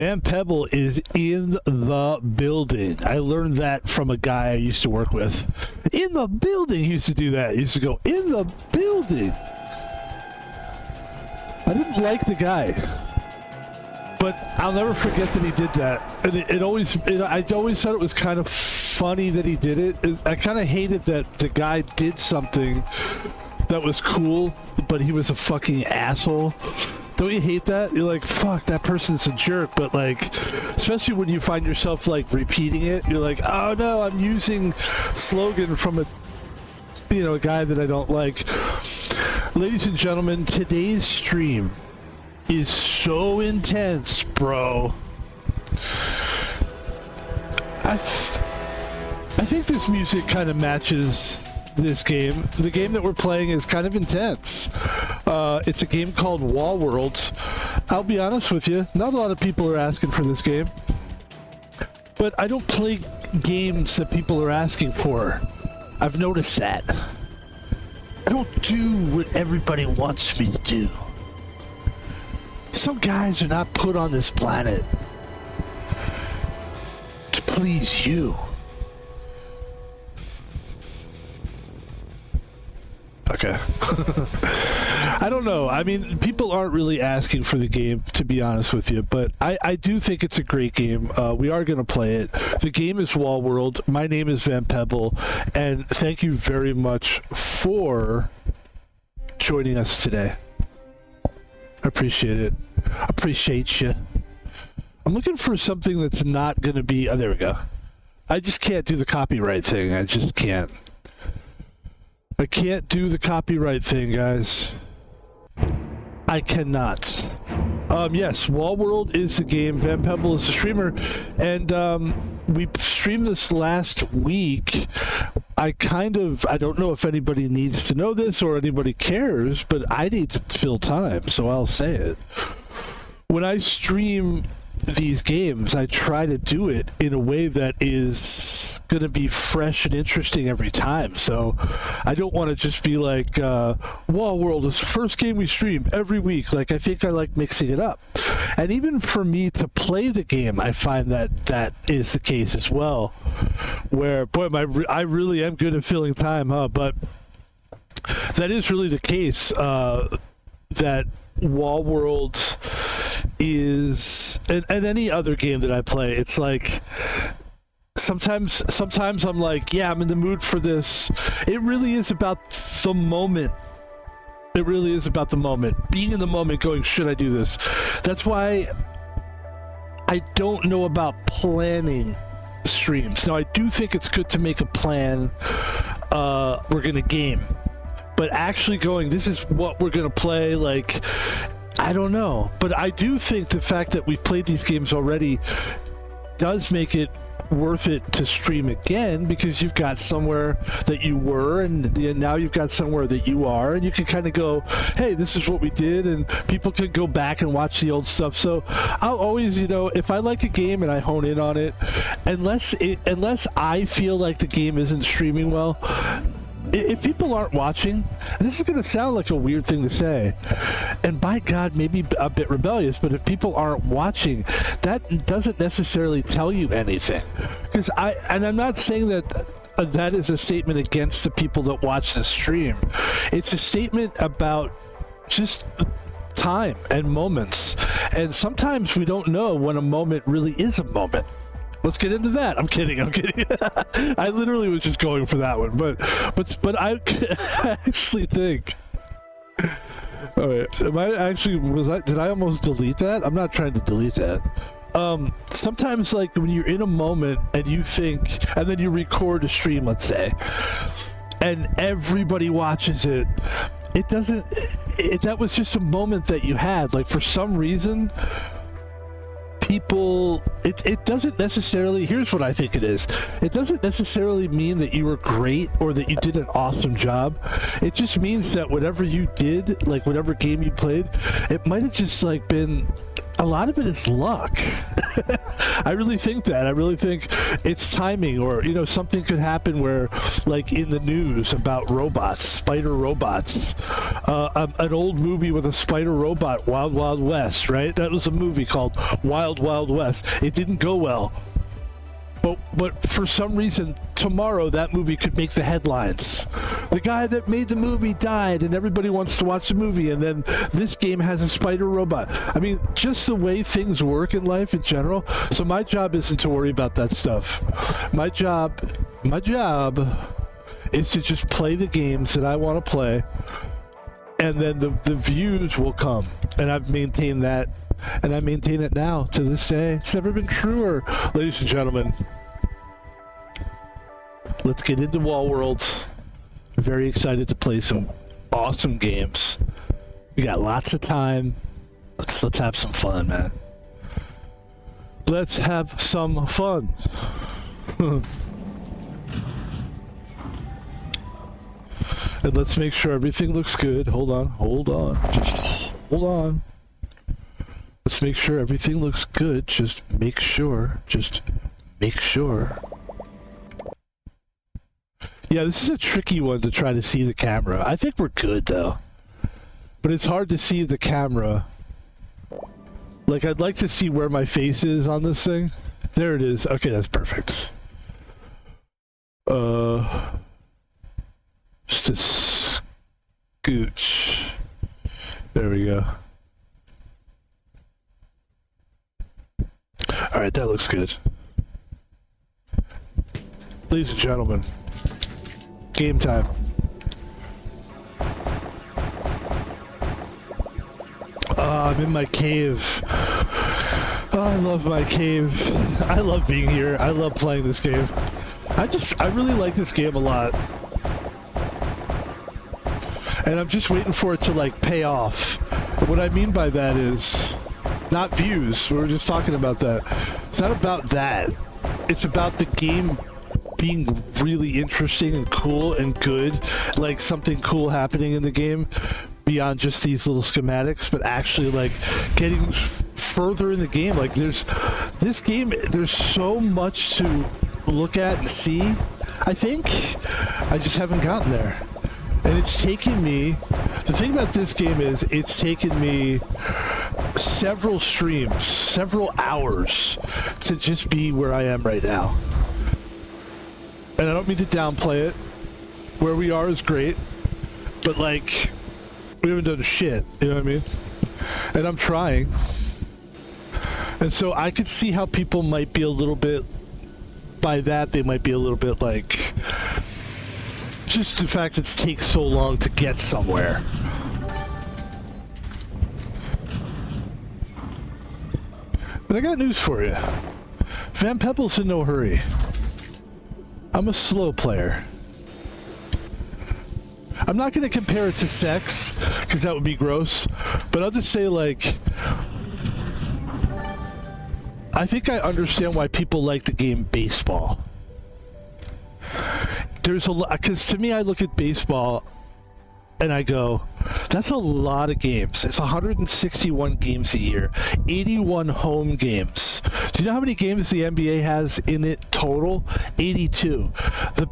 And Pebble is in the building. I learned that from a guy I used to work with. In the building, he used to do that. He used to go, in the building. I didn't like the guy, but I'll never forget that he did that. And I always thought it was kind of funny that he did it. I kind of hated that the guy did something that was cool, but he was a fucking asshole. Don't you hate that? You're like, fuck, that person's a jerk. But like, especially when you find yourself like repeating it, you're like, oh no, I'm using slogan from a guy that I don't like. Ladies and gentlemen, today's stream is so intense, bro. I think this music kind of matches this game. The game that we're playing is kind of intense. It's a game called Wall Worlds. I'll be honest with you, not a lot of people are asking for this game. But I don't play games that people are asking for. I've noticed that. I don't do what everybody wants me to do. Some guys are not put on this planet to please you. Okay. I don't know. I mean, people aren't really asking for the game, to be honest with you, but I do think it's a great game. We are going to play it. The game is Wall World. My name is Van Pebble, and thank you very much for joining us today. I appreciate it. Appreciate you. I'm looking for something that's not going to be... Oh, there we go. I just can't do the copyright thing. I just can't. I can't do the copyright thing, guys. I cannot. Yes, Wall World is the game. Van Pebble is the streamer. And we streamed this last week. I don't know if anybody needs to know this or anybody cares, but I need to fill time, so I'll say it. When I stream these games, I try to do it in a way that is going to be fresh and interesting every time. So I don't want to just be like, Wall World is the first game we stream every week. Like, I think I like mixing it up. And even for me to play the game, I find that is the case as well. Where, boy, I really am good at filling time, huh? But that is really the case, that Wall World is, and any other game that I play, it's like, sometimes I'm like, yeah, I'm in the mood for this. It really is about the moment. It really is about the moment. Being in the moment, going, should I do this? That's why I don't know about planning streams. Now, I do think it's good to make a plan. We're going to game. But actually going, this is what we're going to play, like, I don't know. But I do think the fact that we've played these games already does make it worth it to stream again, because you've got somewhere that you were and now you've got somewhere that you are, and you can kind of go, hey, this is what we did, and people can go back and watch the old stuff. So I'll always, if I like a game and I hone in on it, unless I feel like the game isn't streaming well, if people aren't watching, and this is going to sound like a weird thing to say, and by God, maybe a bit rebellious, but if people aren't watching, that doesn't necessarily tell you anything. Because I'm not saying that is a statement against the people that watch the stream. It's a statement about just time and moments. And sometimes we don't know when a moment really is a moment. Let's get into that. I'm kidding. I literally was just going for that one, but I actually think. All right, did I almost delete that? I'm not trying to delete that. Sometimes, like, when you're in a moment and you think, and then you record a stream, let's say, and everybody watches it, that was just a moment that you had. Like, for some reason, people, it doesn't necessarily, here's what I think it is. It doesn't necessarily mean that you were great or that you did an awesome job. It just means that whatever you did, like whatever game you played, it might have just like been a lot of it is luck. I really think that. I really think it's timing, or something could happen where, like in the news about robots, spider robots, an old movie with a spider robot, Wild Wild West, right? That was a movie called Wild Wild West. It didn't go well. But for some reason, tomorrow that movie could make the headlines. The guy that made the movie died, and everybody wants to watch the movie, and then this game has a spider robot. I mean, just the way things work in life in general. So my job isn't to worry about that stuff. My job is to just play the games that I want to play, and then the views will come. And I've maintained that. And I maintain it now, to this day. It's never been truer. Ladies and gentlemen, let's get into Wall World. Very excited to play some awesome games. We got lots of time. Let's have some fun, man. Let's have some fun. And let's make sure everything looks good. Hold on. Just hold on. Let's make sure everything looks good. Just make sure. Yeah, this is a tricky one to try to see the camera. I think we're good, though. But it's hard to see the camera. Like, I'd like to see where my face is on this thing. There it is. Okay, that's perfect. Just a scooch. There we go. Alright, that looks good. Ladies and gentlemen, game time. I'm in my cave. Oh, I love my cave. I love being here. I love playing this game. I really like this game a lot. And I'm just waiting for it to, like, pay off. What I mean by that is not views. We were just talking about that. It's not about that. It's about the game being really interesting and cool and good. Like something cool happening in the game beyond just these little schematics, but actually like getting further in the game. Like there's so much to look at and see. I think I just haven't gotten there. And it's taken me, the thing about this game is it's taken me several streams, several hours to just be where I am right now. And I don't mean to downplay it. Where we are is great, but like, we haven't done shit, you know what I mean? And I'm trying. And so I could see how people might be a little bit, by that they might be a little bit like, just the fact that it takes so long to get somewhere. But I got news for you. Van Pebble's in no hurry. I'm a slow player. I'm not going to compare it to sex, because that would be gross. But I'll just say, like, I think I understand why people like the game baseball. There's a lot, because to me, I look at baseball and I go, that's a lot of games. It's 161 games a year, 81 home games. Do you know how many games the NBA has in it total? 82. The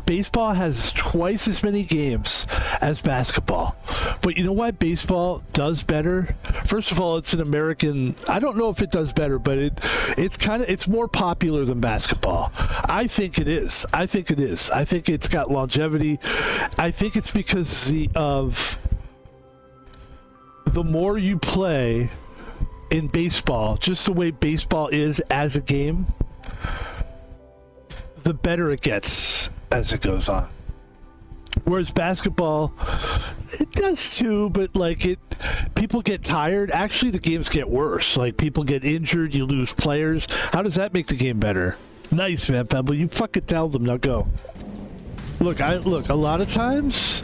baseball has twice as many games as basketball. But you know why baseball does better? First of all, it's an American, I don't know if it does better, but it's more popular than basketball. I think it is. I think it's got longevity. I think it's because of the more you play in baseball, just the way baseball is as a game, the better it gets as it goes on. Whereas basketball, it does too, but like people get tired. Actually, the games get worse. Like people get injured, you lose players. How does that make the game better? Nice, man, Pebble. You fucking tell them. Now go. Look, a lot of times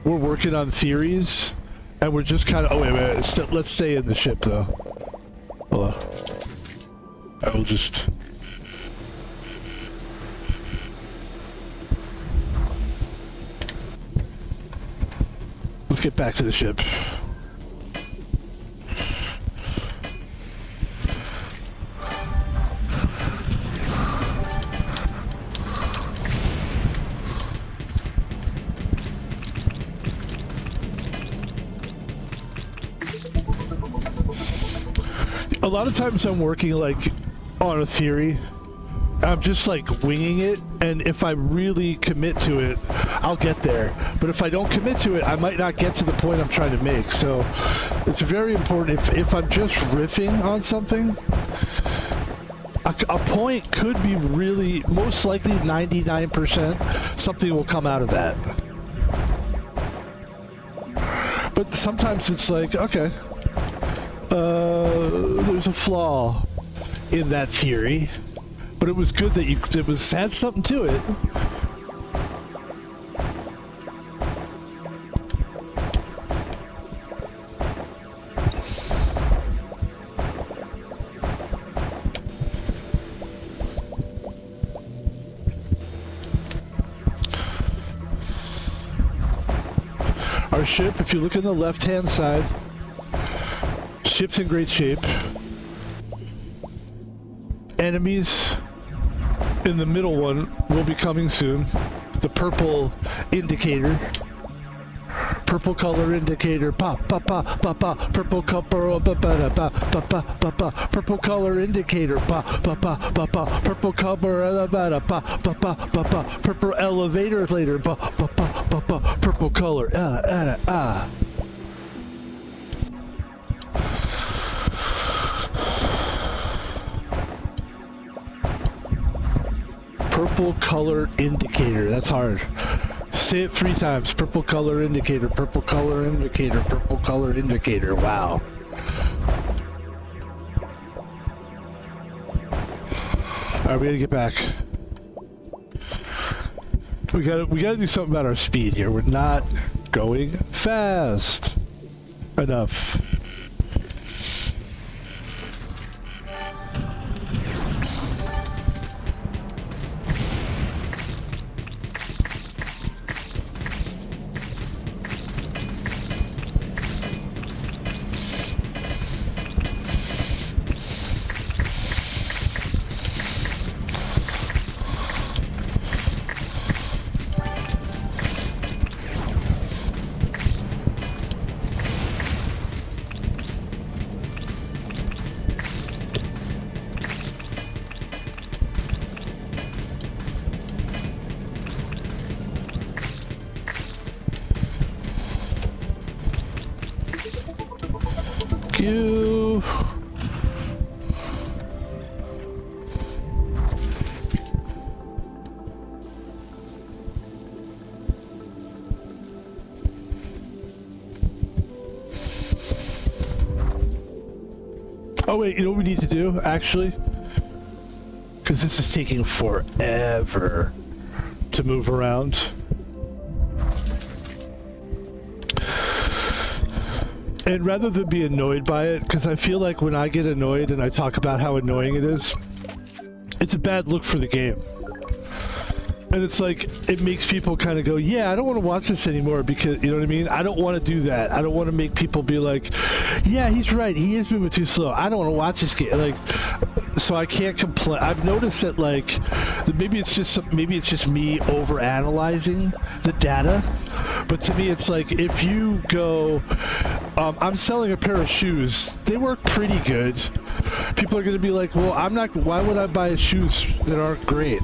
we're working on theories and we're just kind of, oh wait, let's stay in the ship though. Hold on. I will just, let's get back to the ship. a lot of times I'm working like on a theory. I'm just like winging it, and if I really commit to it, I'll get there. But if I don't commit to it, I might not get to the point I'm trying to make. So it's very important. If I'm just riffing on something, a point could be really, most likely 99%, something will come out of that. But sometimes it's like, okay, there's a flaw in that theory. But it was good that had something to it. Our ship, if you look on the left-hand side, ship's in great shape. Enemies in the middle one will be coming soon. The purple indicator. Purple color indicator. Purple color. Purple color indicator. Purple color. Purple elevator later. Purple color. Purple color indicator. That's hard. Say it 3 times. Purple color indicator. Purple color indicator. Purple color indicator. Wow. Alright, we gotta get back. We gotta do something about our speed here. We're not going fast enough. You. Oh wait, you know what we need to do, actually? Because this is taking forever to move around. And rather than be annoyed by it, because I feel like when I get annoyed and I talk about how annoying it is, it's a bad look for the game. And it's like, it makes people kind of go, yeah, I don't want to watch this anymore because, you know what I mean? I don't want to do that. I don't want to make people be like, yeah, he's right. He is moving too slow. I don't want to watch this game. Like, so I can't complain. I've noticed that, like, maybe it's just me over analyzing the data. But to me, it's like, if you go, I'm selling a pair of shoes. They work pretty good. People are going to be like, well, why would I buy shoes that aren't great?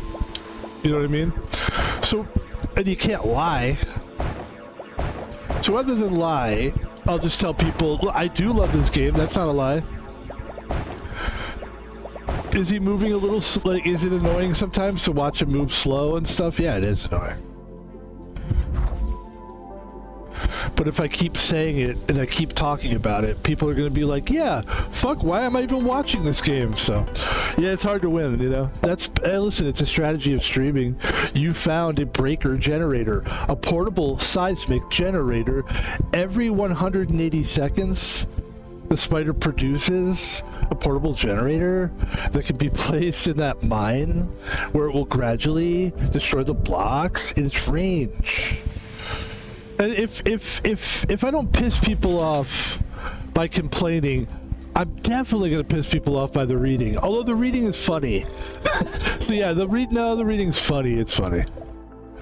You know what I mean? So, and you can't lie. So rather than lie, I'll just tell people, look, I do love this game. That's not a lie. Is he moving a little, like, is it annoying sometimes to watch him move slow and stuff? Yeah, it is annoying. But if I keep saying it and I keep talking about it, people are going to be like, yeah, fuck, why am I even watching this game? So, yeah, it's hard to win, you know? Hey, listen, it's a strategy of streaming. You found a breaker generator, a portable seismic generator. Every 180 seconds, the spider produces a portable generator that can be placed in that mine where it will gradually destroy the blocks in its range. And if I don't piss people off by complaining, I'm definitely going to piss people off by the reading. Although the reading is funny. So yeah, the reading's funny. It's funny.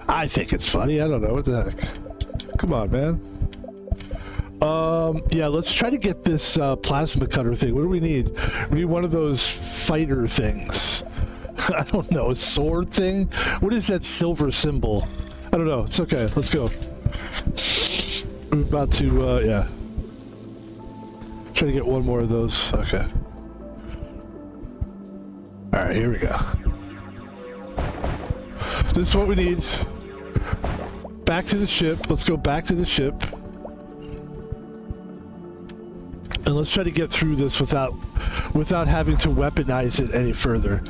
I think it's funny. I don't know. What the heck? Come on, man. Yeah, let's try to get this plasma cutter thing. What do we need? We need one of those fighter things. I don't know, a sword thing? What is that silver symbol? I don't know. It's okay. Let's go. We're about to, yeah. Try to get one more of those. Okay. Alright, here we go. This is what we need. Back to the ship. Let's go back to the ship. And let's try to get through this without having to weaponize it any further.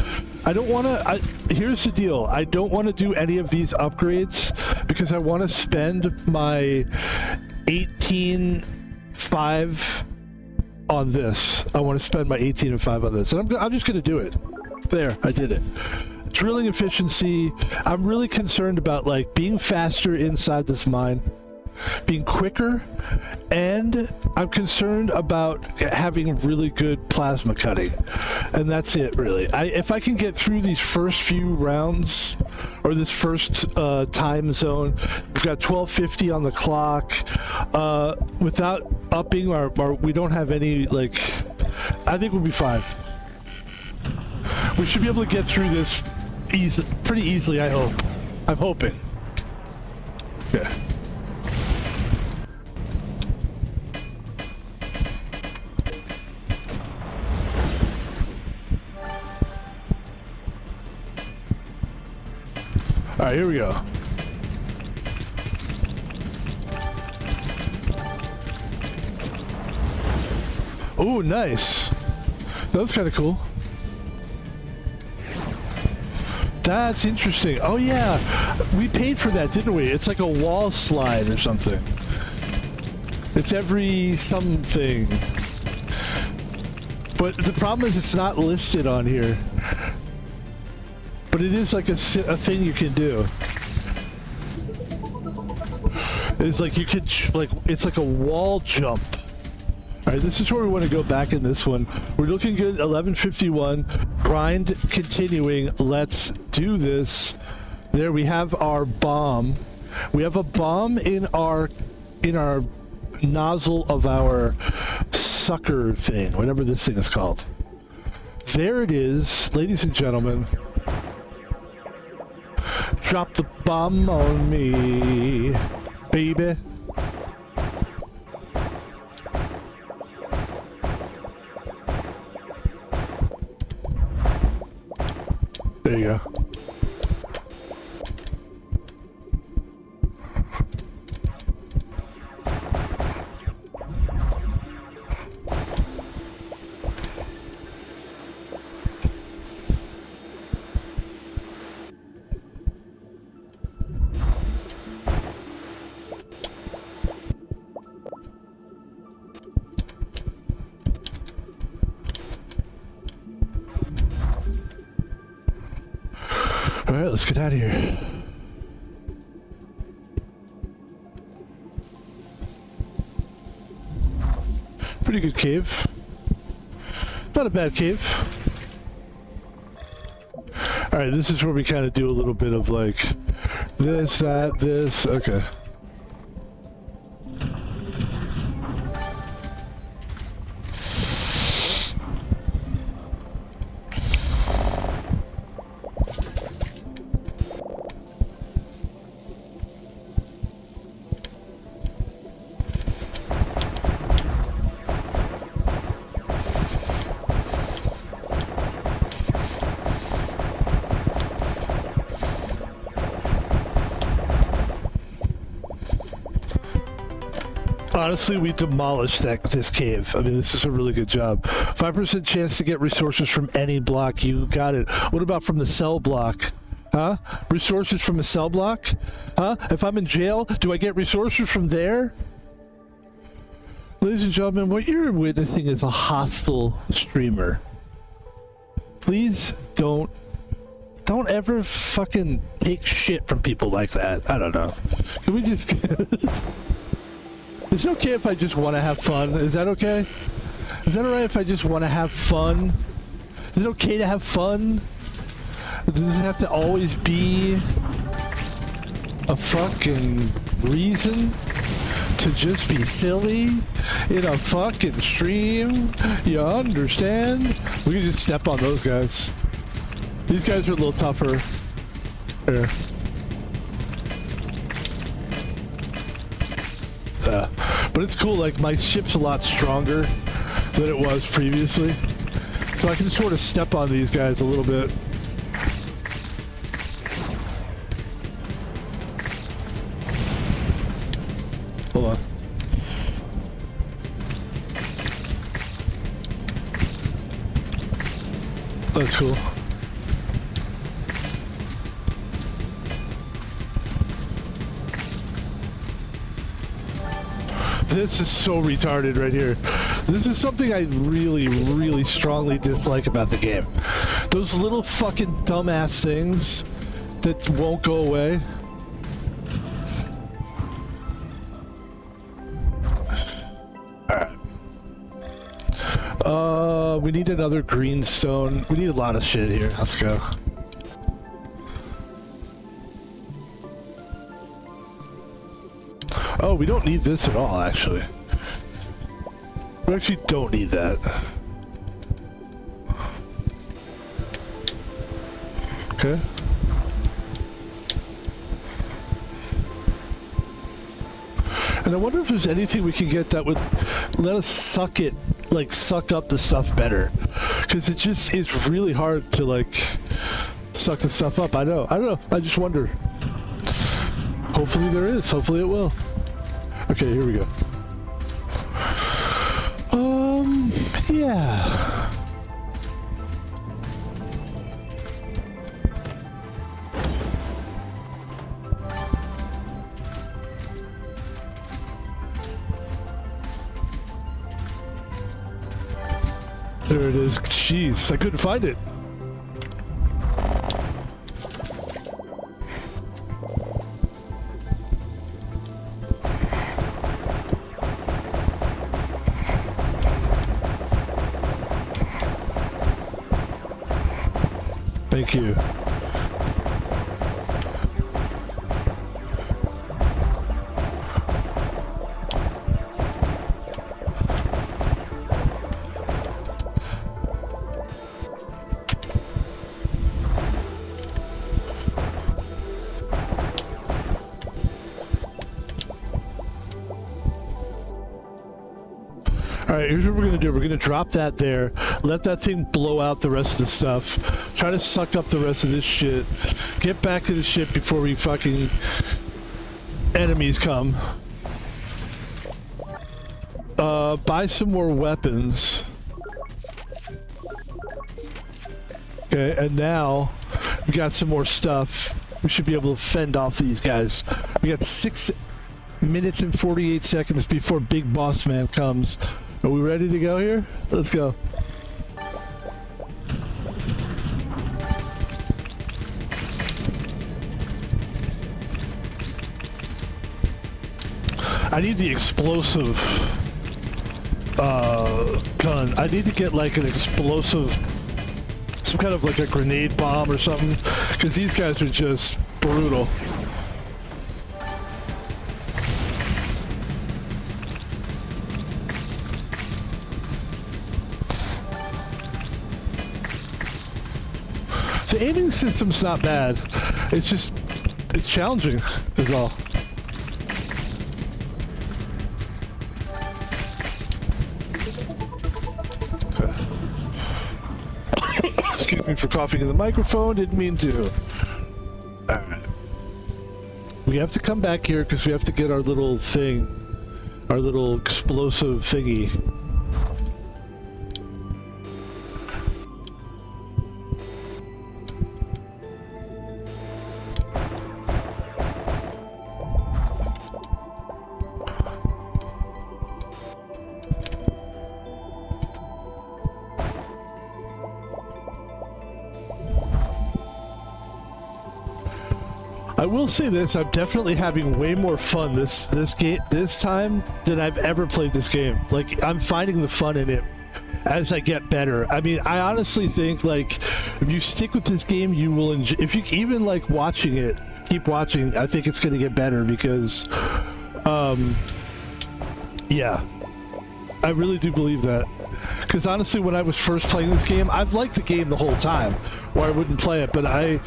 I don't want to... Here's the deal. I don't want to do any of these upgrades because I want to spend my 18.5 on this. I want to spend my 18.5 on this. And I'm just going to do it. There, I did it. Drilling efficiency. I'm really concerned about like being faster inside this mine, being quicker, and I'm concerned about having really good plasma cutting. And that's it, really. If I can get through these first few rounds, or this first time zone, we've got 12:50 on the clock, without upping our we don't have any, like, I think we'll be fine. We should be able to get through this pretty easily, I hope. I'm hoping. Okay. All right, here we go. Oh, nice. That was kind of cool. That's interesting. Oh yeah, we paid for that, didn't we? It's like a wall slide or something. It's every something. But the problem is it's not listed on here. But it is like a thing you can do. It's like you could, it's like a wall jump. All right, this is where we want to go back in this one. We're looking good, 11:51. Grind continuing. Let's do this. There we have our bomb. We have a bomb in our nozzle of our sucker thing, whatever this thing is called. There it is, ladies and gentlemen. Drop the bomb on me, baby. There you go. All right, let's get out of here. Pretty good cave. Not a bad cave. All right, this is where we kind of do a little bit of like this, that, this. Okay. Honestly, we demolished this cave. I mean, this is a really good job. 5% chance to get resources from any block. You got it. What about from the cell block? Huh? Resources from a cell block? Huh? If I'm in jail, do I get resources from there? Ladies and gentlemen, what you're witnessing is a hostile streamer. Please don't ever fucking take shit from people like that. I don't know. Can we just... Is it okay if I just want to have fun? Is that okay? Is that alright if I just want to have fun? Is it okay to have fun? Does it have to always be a fucking reason to just be silly in a fucking stream. You understand? We can just step on those guys. These guys are a little tougher. Here. But it's cool, like my ship's a lot stronger than it was previously. So I can sort of step on these guys a little bit. Hold on. That's cool. This is so retarded right here. This is something I really, really strongly dislike about the game. Those little fucking dumbass things that won't go away. Alright. We need another green stone. We need a lot of shit here. Let's go. Oh, we don't need this at all, actually. We actually don't need that. Okay. And I wonder if there's anything we can get that would let us suck it, like suck up the stuff better. Because it just is really hard to like suck the stuff up. I don't know. I just wonder. Hopefully there is. Hopefully it will. Okay, here we go. Yeah. There it is. Jeez, I couldn't find it. Thank you. Alright, here's what we're going to do. We're going to drop that there, let that thing blow out the rest of the stuff, try to suck up the rest of this shit, get back to the ship before we fucking enemies come. Buy some more weapons. Okay, and now we got some more stuff. We should be able to fend off these guys. We got 6 minutes and 48 seconds before Big Boss Man comes. Are we ready to go here? Let's go. I need the explosive gun. I need to get like an explosive, some kind of like a grenade bomb or something, because these guys are just brutal. The aiming system's not bad. It's just, it's challenging, is all. Excuse me for coughing in the microphone, didn't mean to. Alright. We have to come back here because we have to get our little thing, our little explosive thingy. I will say this, I'm definitely having way more fun this time than I've ever played this game. Like, I'm finding the fun in it as I get better. I mean, I honestly think, like, if you stick with this game, you will enjoy. If you even like watching it, keep watching, I think it's going to get better because Yeah. I really do believe that. Because honestly, when I was first playing this game, I've liked the game the whole time, or I wouldn't play it. But I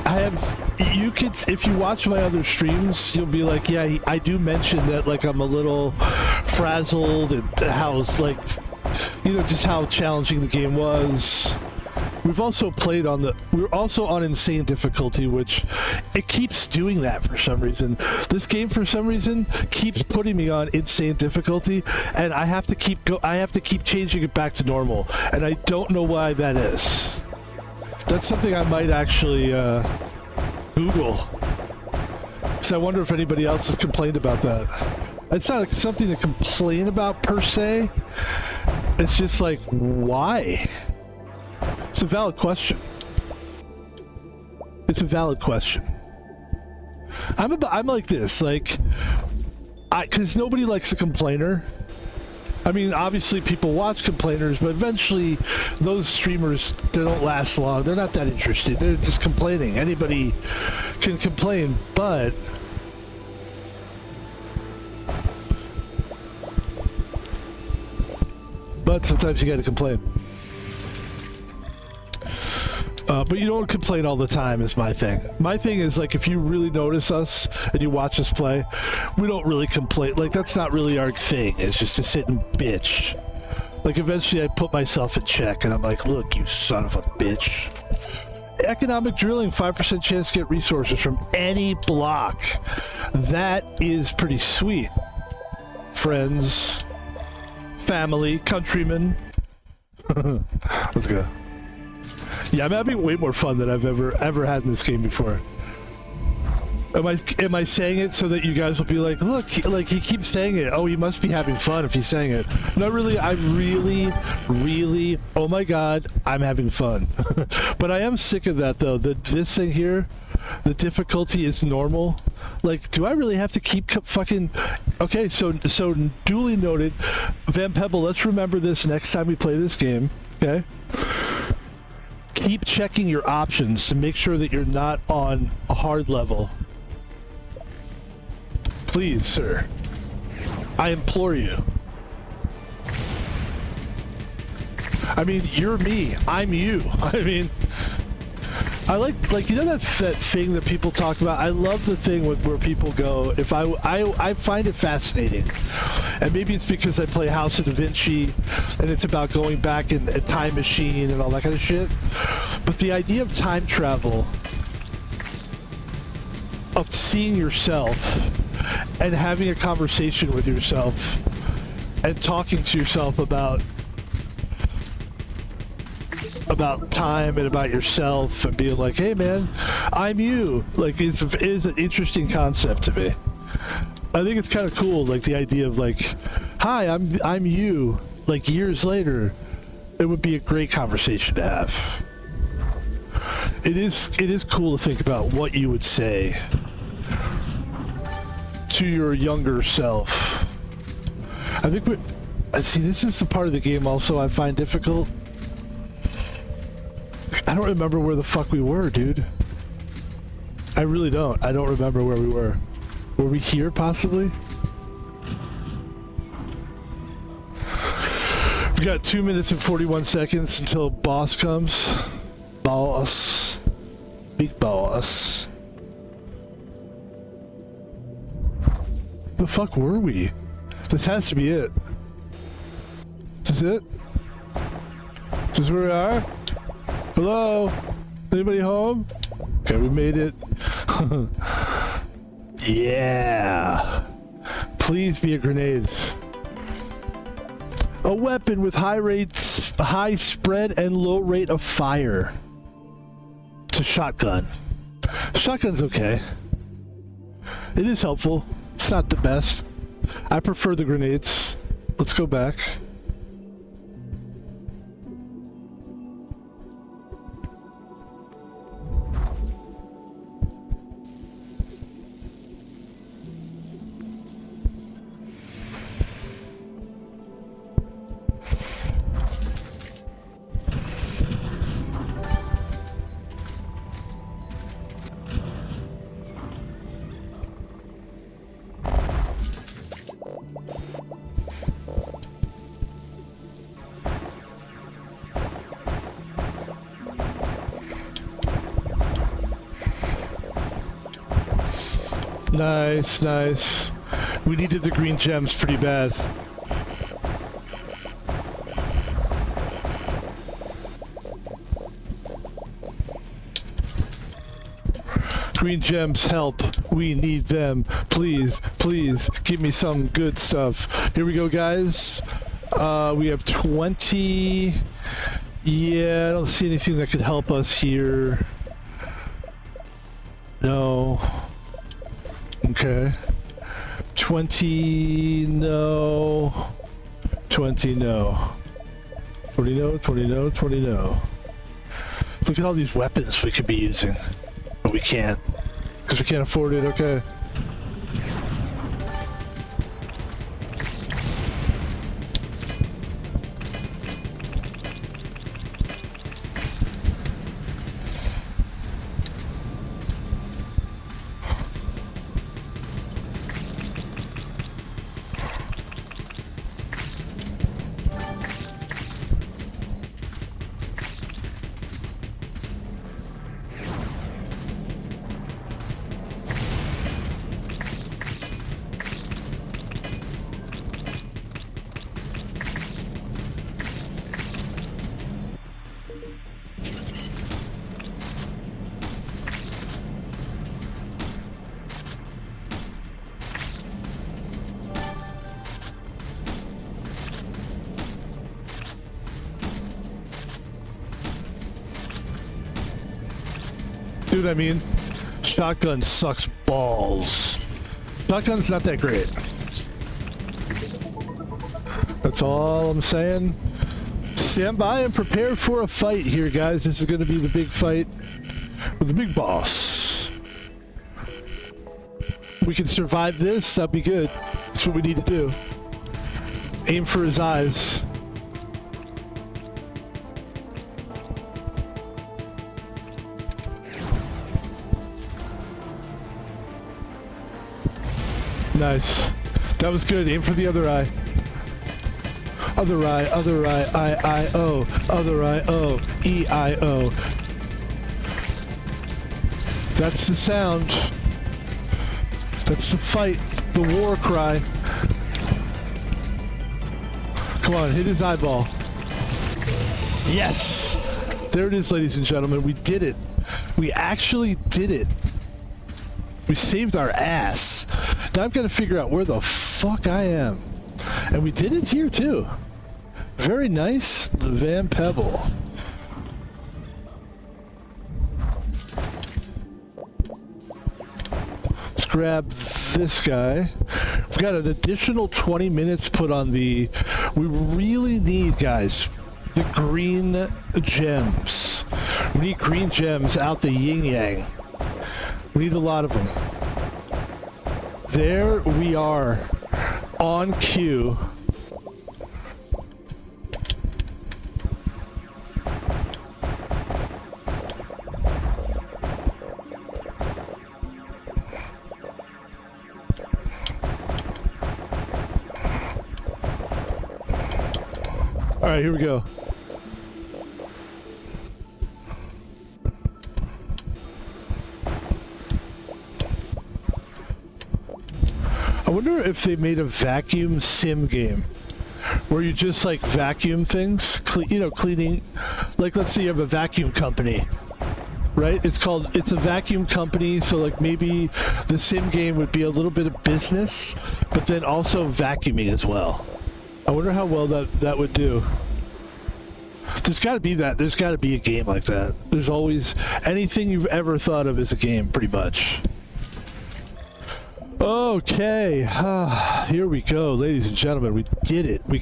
have, you could, if you watch my other streams, you'll be like, yeah, I do mention that, like, I'm a little frazzled and how it's like, you know, just how challenging the game was. We've also played on we're also on insane difficulty, which it keeps doing that for some reason. This game, for some reason, keeps putting me on insane difficulty, and I have to keep changing it back to normal, and I don't know why that is. That's something I might actually Google. So I wonder if anybody else has complained about that. It's not like something to complain about per se. It's just like, why? It's a valid question. It's a valid question. I'm like this, like, because nobody likes a complainer. I mean, obviously people watch complainers, but eventually those streamers, they don't last long. They're not that interested. They're just complaining. Anybody can complain, but sometimes you gotta complain. But you don't complain all the time is my thing. My thing is, like, if you really notice us and you watch us play, we don't really complain. Like, that's not really our thing. It's just to sit and bitch. Like, eventually I put myself in check and I'm like, look, you son of a bitch. Economic drilling, 5% chance to get resources from any block. That is pretty sweet. Friends, family, countrymen. Let's go. Yeah, I'm having way more fun than I've ever had in this game before. Am I saying it so that you guys will be like, look, like he keeps saying it. Oh, he must be having fun if he's saying it. No, really, I'm really, oh my god, I'm having fun. But I am sick of that though. This thing here, the difficulty is normal. Like, do I really have to keep fucking? Okay, so duly noted, Van Pebble. Let's remember this next time we play this game. Okay. Keep checking your options to make sure that you're not on a hard level. Please, sir. I implore you. I mean, you're me. I'm you. I mean, I like you know that thing that people talk about. I love the thing where people go. If I find it fascinating, and maybe it's because I play House of Da Vinci, and it's about going back in a time machine and all that kind of shit. But the idea of time travel, of seeing yourself and having a conversation with yourself and talking to yourself about time and about yourself and being like, hey man, I'm you, like is an interesting concept to me. I think it's kind of cool, like the idea of like, hi, I'm you, like years later. It would be a great conversation to have. It is cool to think about what you would say to your younger self. I think see, this is the part of the game also I find difficult. I don't remember where the fuck we were, dude. I really don't. I don't remember where we were. Were we here, possibly? We got 2 minutes and 41 seconds until boss comes. Boss. Big boss. The fuck were we? This has to be it. Is this it? Is this where we are? Hello? Anybody home? Okay, we made it. Yeah. Please be a grenade. A weapon with high spread and low rate of fire. It's a shotgun. Shotgun's okay. It is helpful. It's not the best. I prefer the grenades. Let's go back. Nice, nice. We needed the green gems pretty bad. Green gems help. We need them. Please, please, give me some good stuff. Here we go, guys. We have 20. Yeah, I don't see anything that could help us here. No. Okay. 20, no. 20, no. 20, no, 20, no, 20, no. Look at all these weapons we could be using. But we can't. Because we can't afford it, okay. Dude, I mean, shotgun sucks balls. Shotgun's not that great. That's all I'm saying. Stand by and prepare for a fight here, guys. This is going to be the big fight with the big boss. We can survive this, that'd be good. That's what we need to do. Aim for his eyes. Nice. That was good. Aim for the other eye. Other eye, I-I-O. Other eye, O. E-I-O. That's the sound. That's the fight. The war cry. Come on, hit his eyeball. Yes! There it is, ladies and gentlemen. We did it. We actually did it. We saved our ass. Now I've got to figure out where the fuck I am. And we did it here too. Very nice, the Van Pebble. Let's grab this guy. We've got an additional 20 minutes put on the... We really need, guys, the green gems. We need green gems out the yin-yang. We need a lot of them. There we are, on cue. All right, here we go. I wonder if they made a vacuum sim game where you just like vacuum things, cleaning, like let's say you have a vacuum company, right? It's a vacuum company. So like maybe the sim game would be a little bit of business, but then also vacuuming as well. I wonder how well that would do. There's got to be that. There's got to be a game like that. There's always anything you've ever thought of as a game, pretty much. Okay, here we go, ladies and gentlemen. We did it. We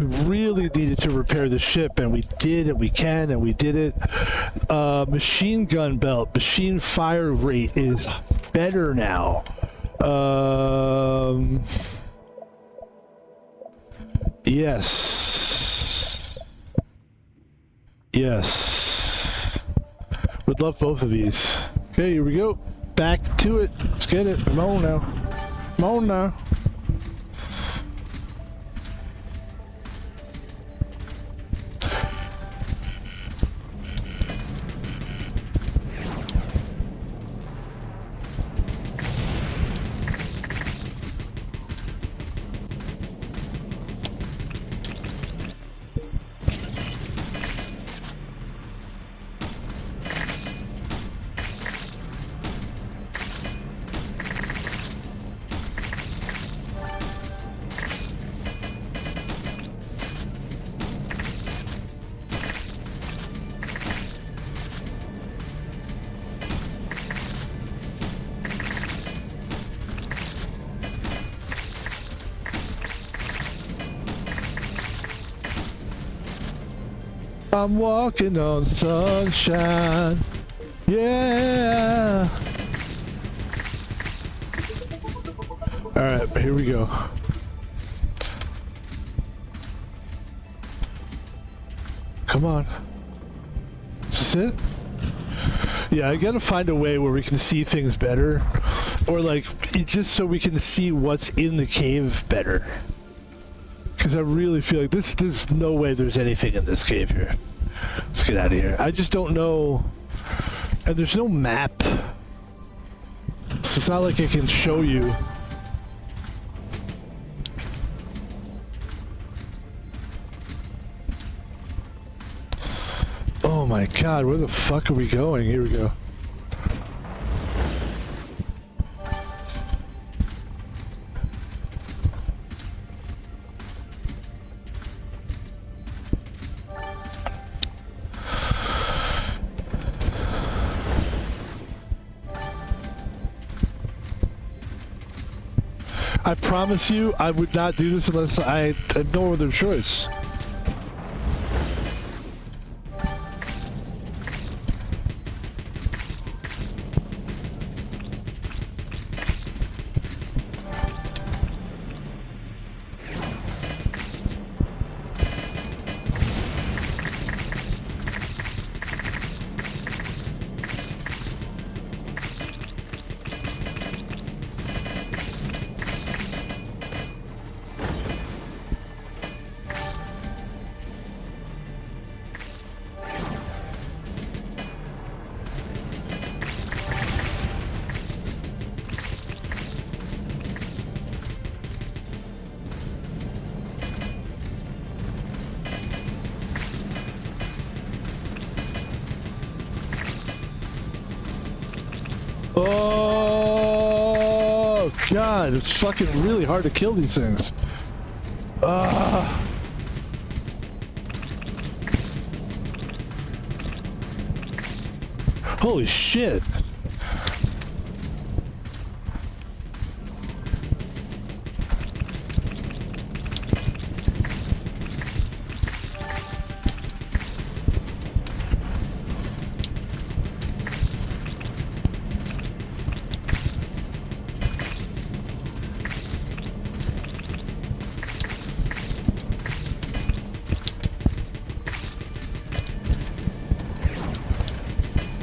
really needed to repair the ship, and we did, and we can, and we did it. Machine gun belt, machine fire rate is better now. Yes. Yes. Would love both of these. Okay, here we go. Back to it. Let's get it. Come on now. Come on now. I'm walking on sunshine. Yeah. All right, here we go. Come on. Is this it? Yeah, I gotta find a way where we can see things better. Or like, just so we can see what's in the cave better. Because I really feel like there's no way there's anything in this cave here. Let's get out of here. I just don't know. And there's no map. So it's not like I can show you. Oh my god, where the fuck are we going? Here we go. I promise you, I would not do this unless I had no other choice. Oh god, it's fucking really hard to kill these things. Holy shit.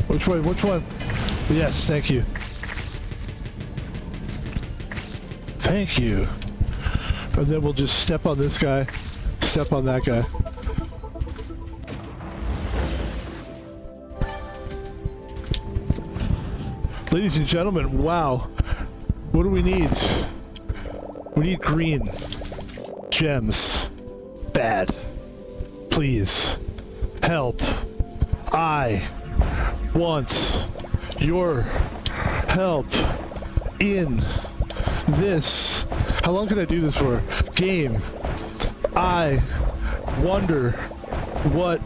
Which way? Which one? Yes, thank you. Thank you. And then we'll just step on this guy, step on that guy. Ladies and gentlemen, wow. What do we need? We need green. Gems. Bad. Please. Help. I want your help in this. How long can I do this for? Game. I wonder what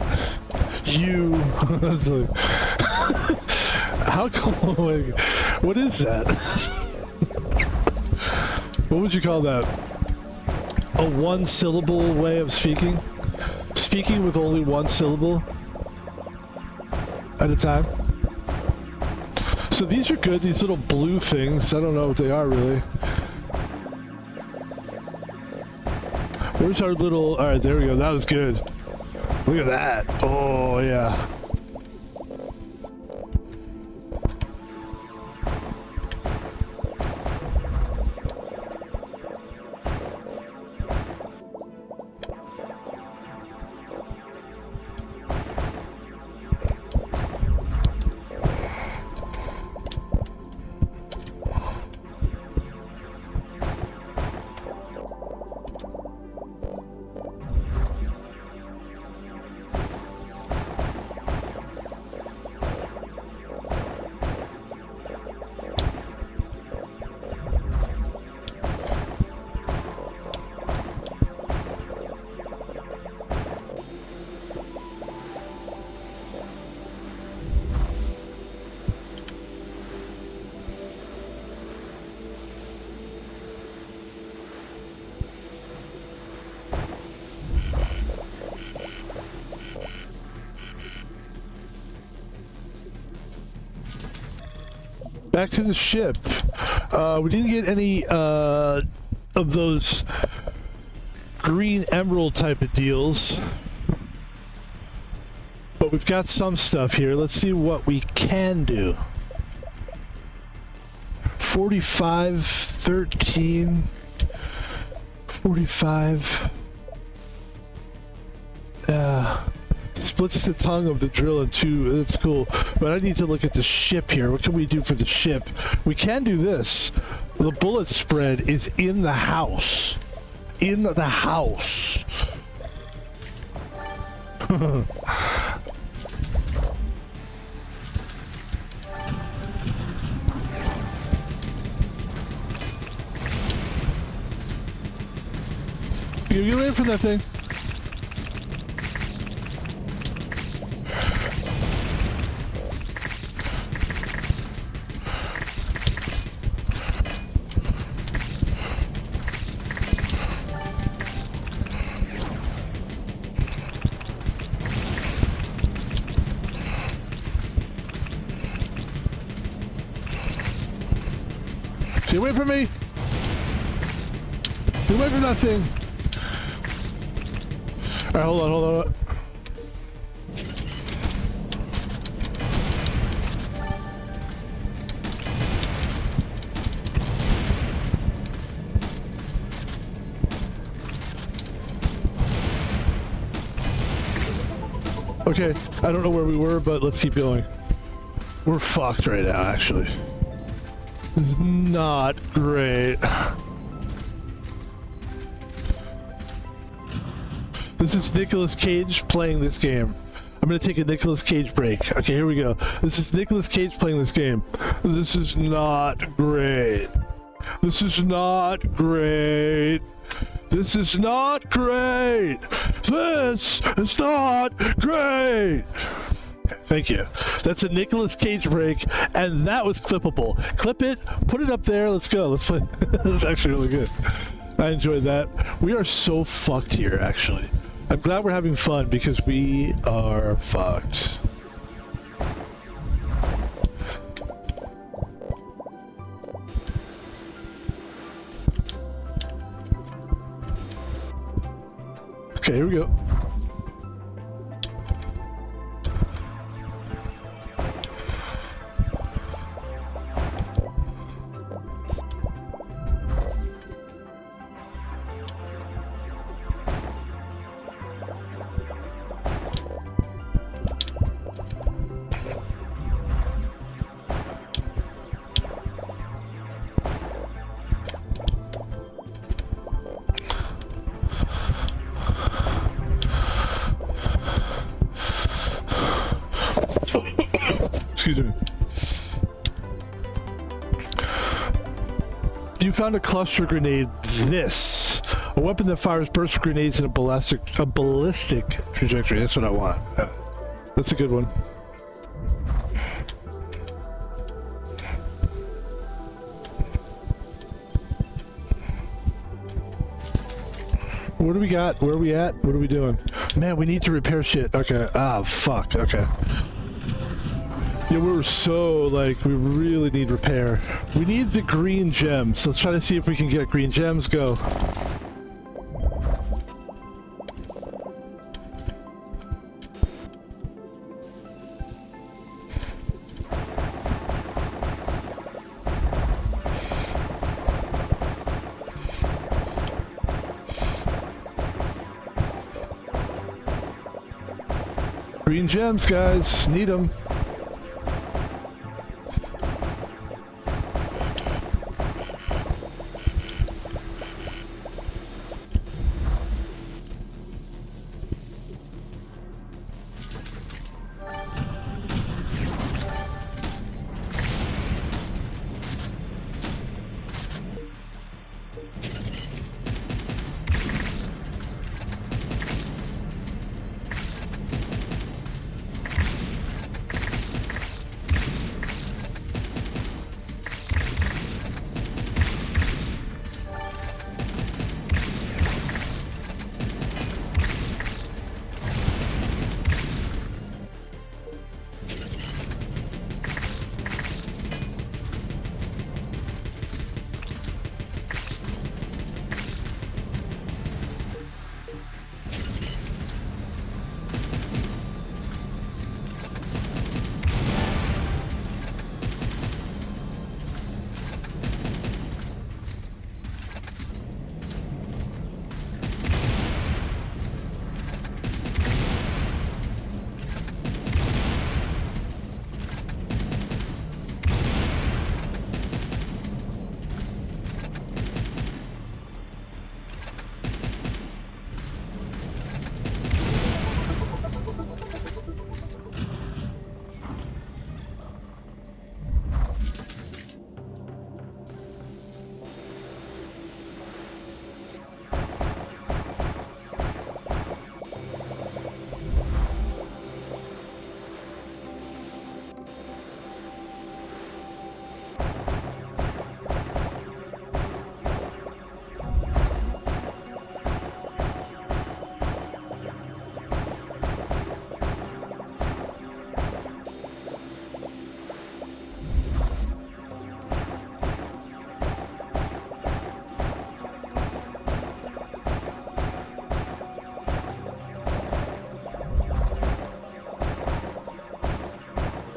you. How come? What is that? What would you call that? A one-syllable way of speaking? Speaking with only one syllable at a time. So these are good, these little blue things. I don't know what they are really. Where's our little... Alright, there we go. That was good. Look at that. Oh, yeah. Back to the ship. We didn't get any of those green emerald type of deals. But we've got some stuff here. Let's see what we can do. 45, 13, 45. Splits the tongue of the drill in two. That's cool. But I need to look at the ship here. What can we do for the ship? We can do this. The bullet spread is in the house. In the house. Get away from that thing. Get away from me! Get away from that thing! Alright, hold on. Okay, I don't know where we were, but let's keep going. We're fucked right now, actually. This is not great. This is Nicolas Cage playing this game. I'm gonna take a Nicolas Cage break. Okay, here we go. This is Nicolas Cage playing this game. This is not great. This is not great. This is not great. This is not great. Thank you. That's a Nicolas Cage break, and that was clippable. Clip it, put it up there, let's go. Let's play. That's actually really good. I enjoyed that. We are so fucked here, actually. I'm glad we're having fun because we are fucked. Okay, here we go. Excuse me. You found a cluster grenade. This. A weapon that fires burst grenades in a ballistic trajectory. That's what I want. That's a good one. What do we got? Where are we at? What are we doing? Man, we need to repair shit. Okay. Ah, fuck. Okay. Yeah, we were so, like, we really need repair. We need the green gems. Let's try to see if we can get green gems. Go. Green gems, guys. Need them.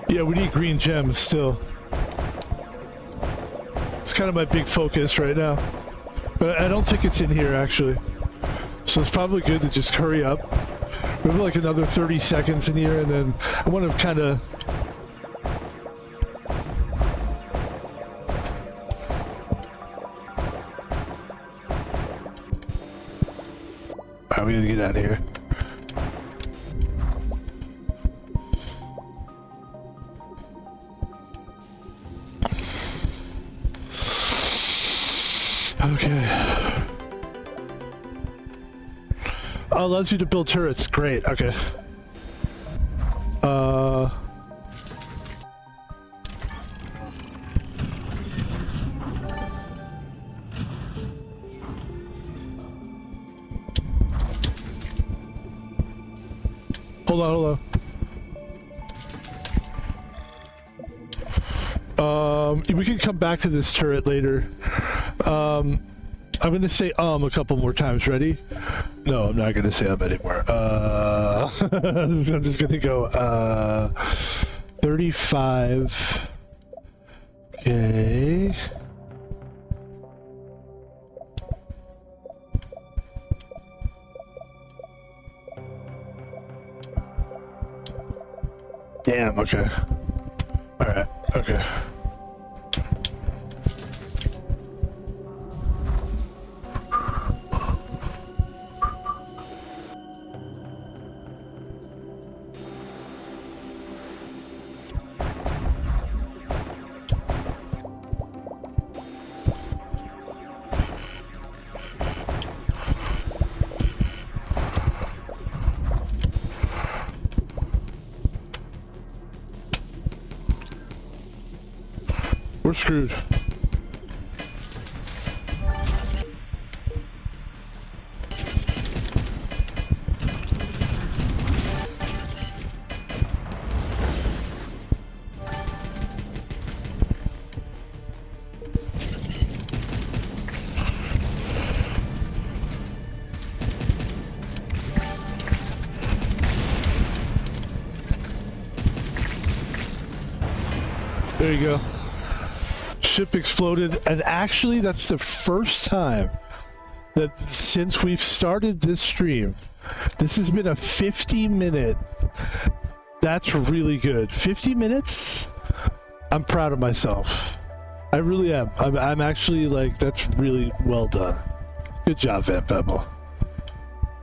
Yeah, we need green gems still. It's kind of my big focus right now. But I don't think it's in here, actually. So it's probably good to just hurry up. We have like another 30 seconds in here, and then I want to kind of... Alright, we gotta get out of here. Okay. Oh, allows you to build turrets. Great. Okay. Hold on, hold on. We can come back to this turret later. I'm gonna say a couple more times. Ready? No, I'm not gonna say anymore. I'm just gonna go 35. Okay. Damn, okay. Alright, okay. We're screwed. There you go. Ship exploded, and actually that's the first time that since we've started this stream, this has been a 50-minute. That's really good. 50 minutes? I'm proud of myself. I really am. I'm actually like, that's really well done. Good job, Van Pebble.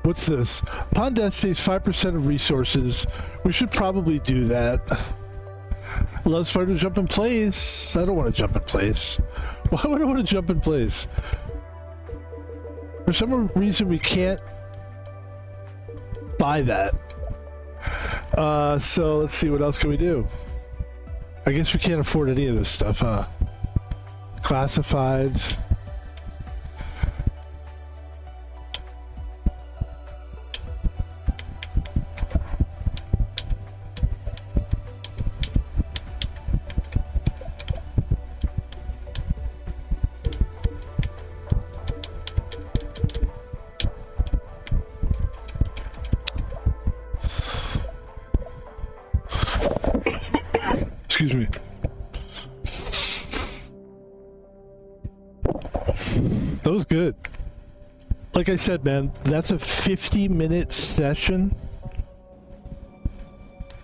What's this? Upon death saves 5% of resources. We should probably do that. Allows fighter to jump in place. I don't want to jump in place. Why would I want to jump in place? For some reason we can't buy that. So let's see, what else can we do? I guess we can't afford any of this stuff, huh? Classified. Excuse me. That was good. Like I said, man, that's a 50-minute session.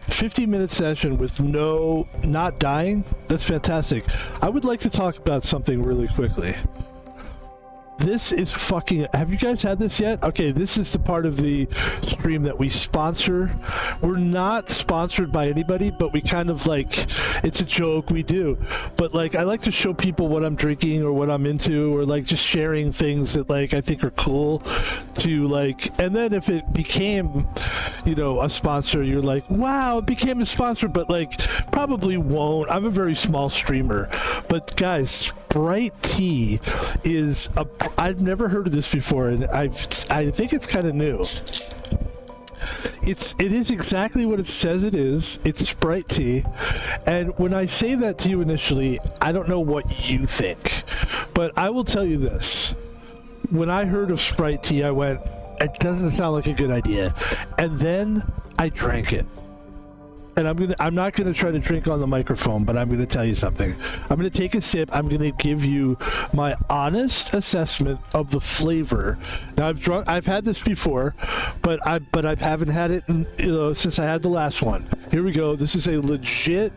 50-minute session with not dying. That's fantastic. I would like to talk about something really quickly. This is fucking... Have you guys had this yet? Okay, this is the part of the stream that we sponsor. We're not sponsored by anybody, but we kind of like... It's a joke, we do. But like, I like to show people what I'm drinking or what I'm into, or like just sharing things that like I think are cool to like... And then if it became, you know, a sponsor, you're like, wow, it became a sponsor, but like probably won't. I'm a very small streamer. But guys, Sprite Tea is a... I've never heard of this before, and I think it's kind of new. It is exactly what it says it is. It's Sprite Tea. And when I say that to you initially, I don't know what you think. But I will tell you this. When I heard of Sprite Tea, I went, it doesn't sound like a good idea. And then I drank it. and I'm not gonna try to drink on the microphone, but I'm gonna tell you something. I'm gonna take a sip. I'm gonna give you my honest assessment of the flavor. Now I've had this before, but I haven't had it since I had the last one. Here we go. This is legit.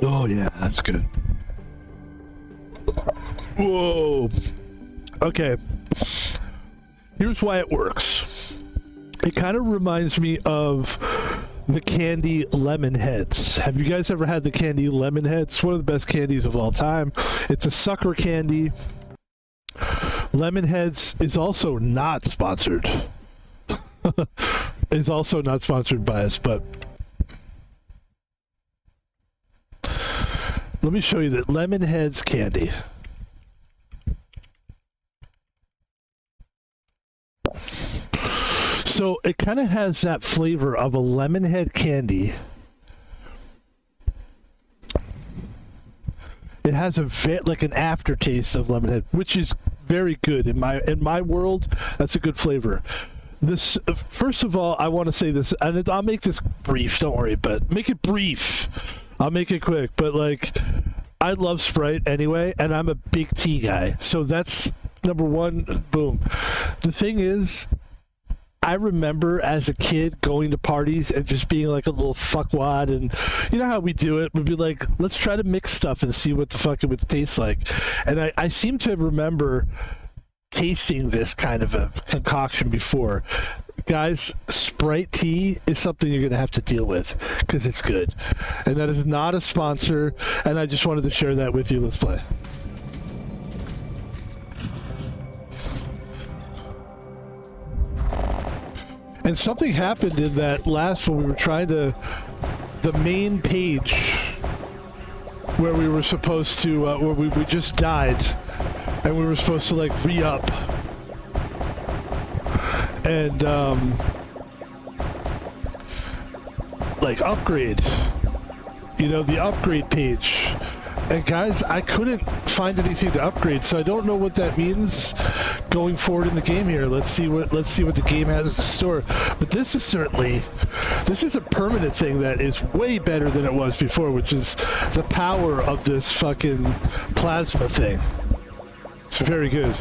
Oh yeah, that's good. Whoa. Okay. Here's why it works. It kind of reminds me of the candy lemon heads. Have you guys ever had the candy lemon heads? One of the best candies of all time. It's a sucker candy. Lemon heads is also not sponsored. Is also not sponsored by us, but let me show you that lemon heads candy. So it kind of has that flavor of a lemon head candy. It has like an aftertaste of lemon head, which is very good in my world. That's a good flavor. This first of all, I want to say this, and I'll make this brief. Don't worry, but make it brief. I'll make it quick. But like, I love Sprite anyway, and I'm a big tea guy. So that's number one. Boom. The thing is, I remember as a kid going to parties and just being like a little fuckwad, and you know how we do it? We'd be like, let's try to mix stuff and see what the fuck it would taste like. And I seem to remember tasting this kind of a concoction before. Guys, Sprite tea is something you're going to have to deal with because it's good. And that is not a sponsor, and I just wanted to share that with you. Let's play. And something happened in that last one. We were trying to, the main page where we were supposed to, where we just died, and we were supposed to like re-up and like upgrade, the upgrade page. And guys, I couldn't find anything to upgrade, so I don't know what that means going forward in the game here. Let's see what the game has in store. But this is a permanent thing that is way better than it was before, which is the power of this fucking plasma thing. It's very good.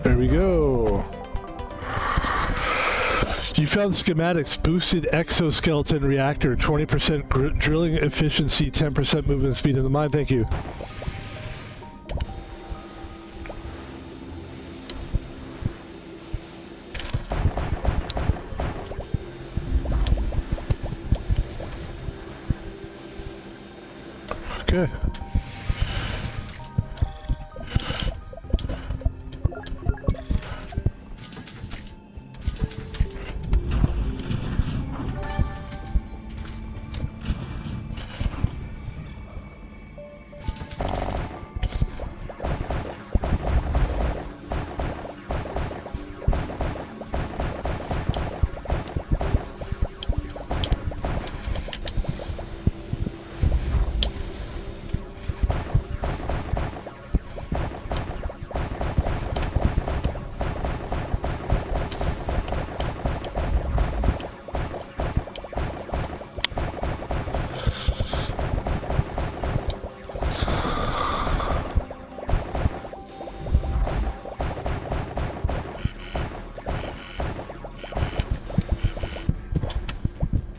There we go. You found schematics, boosted exoskeleton reactor, 20% drilling efficiency, 10% movement speed in the mine. Thank you. Okay.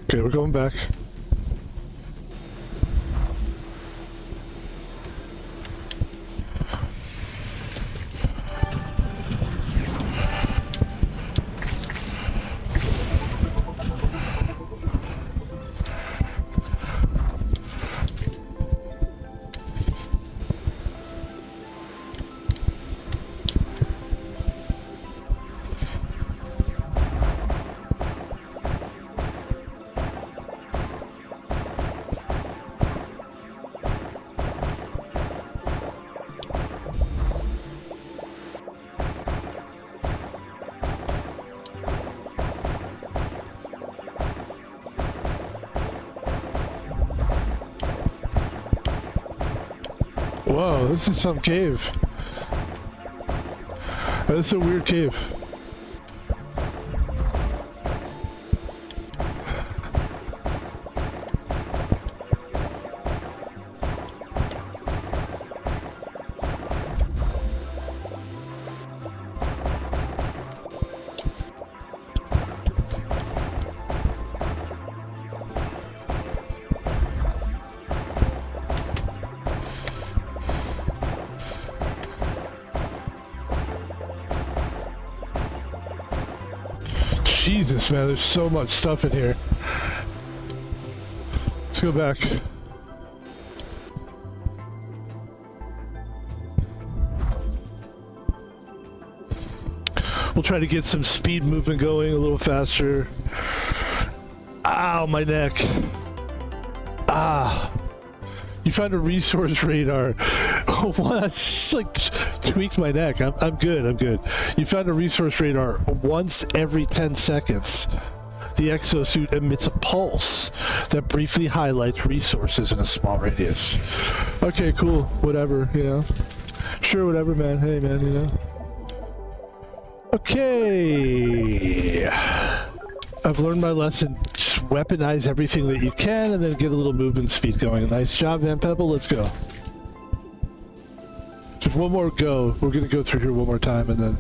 Okay, we're going back. Whoa, this is some cave. This is a weird cave. Jesus, man, there's so much stuff in here. Let's go back. We'll try to get some speed movement going a little faster. Ow, my neck. Ah. You found a resource radar. What? I just like tweaked my neck. I'm good. I'm good. You found a resource radar. Once every 10 seconds, the exosuit emits a pulse that briefly highlights resources in a small radius. Okay, cool. Whatever, you know. Sure, whatever, man. Hey, man, you know. Okay. I've learned my lesson. Just weaponize everything that you can and then get a little movement speed going. Nice job, Van Pebble. Let's go. Just one more go. We're going to go through here one more time and then...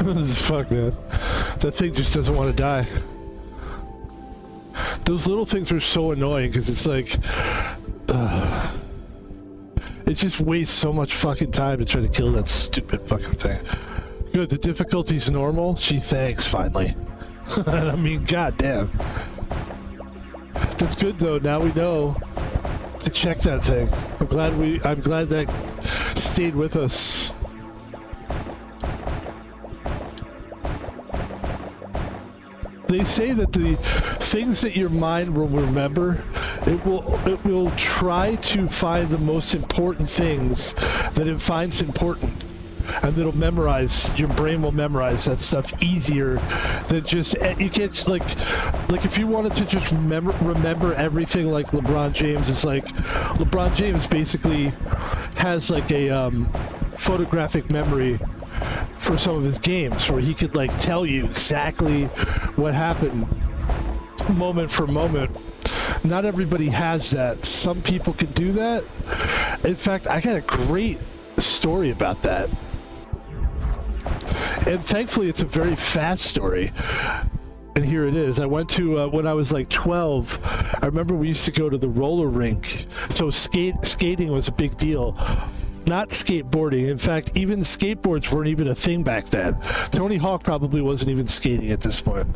This is fuck, man. That thing just doesn't want to die. Those little things are so annoying because it's like... it just wastes so much fucking time to try to kill that stupid fucking thing. Good, the difficulty's normal? Gee, thanks, finally. I mean, goddamn. That's good, though. Now we know to check that thing. I'm glad that stayed with us. They say that the things that your mind will remember, it will try to find the most important things that it finds important, and it'll memorize. Your brain will memorize that stuff easier than just you can't like if you wanted to just remember everything like LeBron James. It's like LeBron James basically has like a photographic memory for some of his games where he could like tell you exactly what happened moment for moment. Not everybody has that. Some people can do that. In fact, I got a great story about that. And thankfully it's a very fast story. And here it is. I went to, when I was like 12, I remember we used to go to the roller rink. So skating was a big deal. Not skateboarding. In fact, even skateboards weren't even a thing back then. Tony Hawk probably wasn't even skating at this point.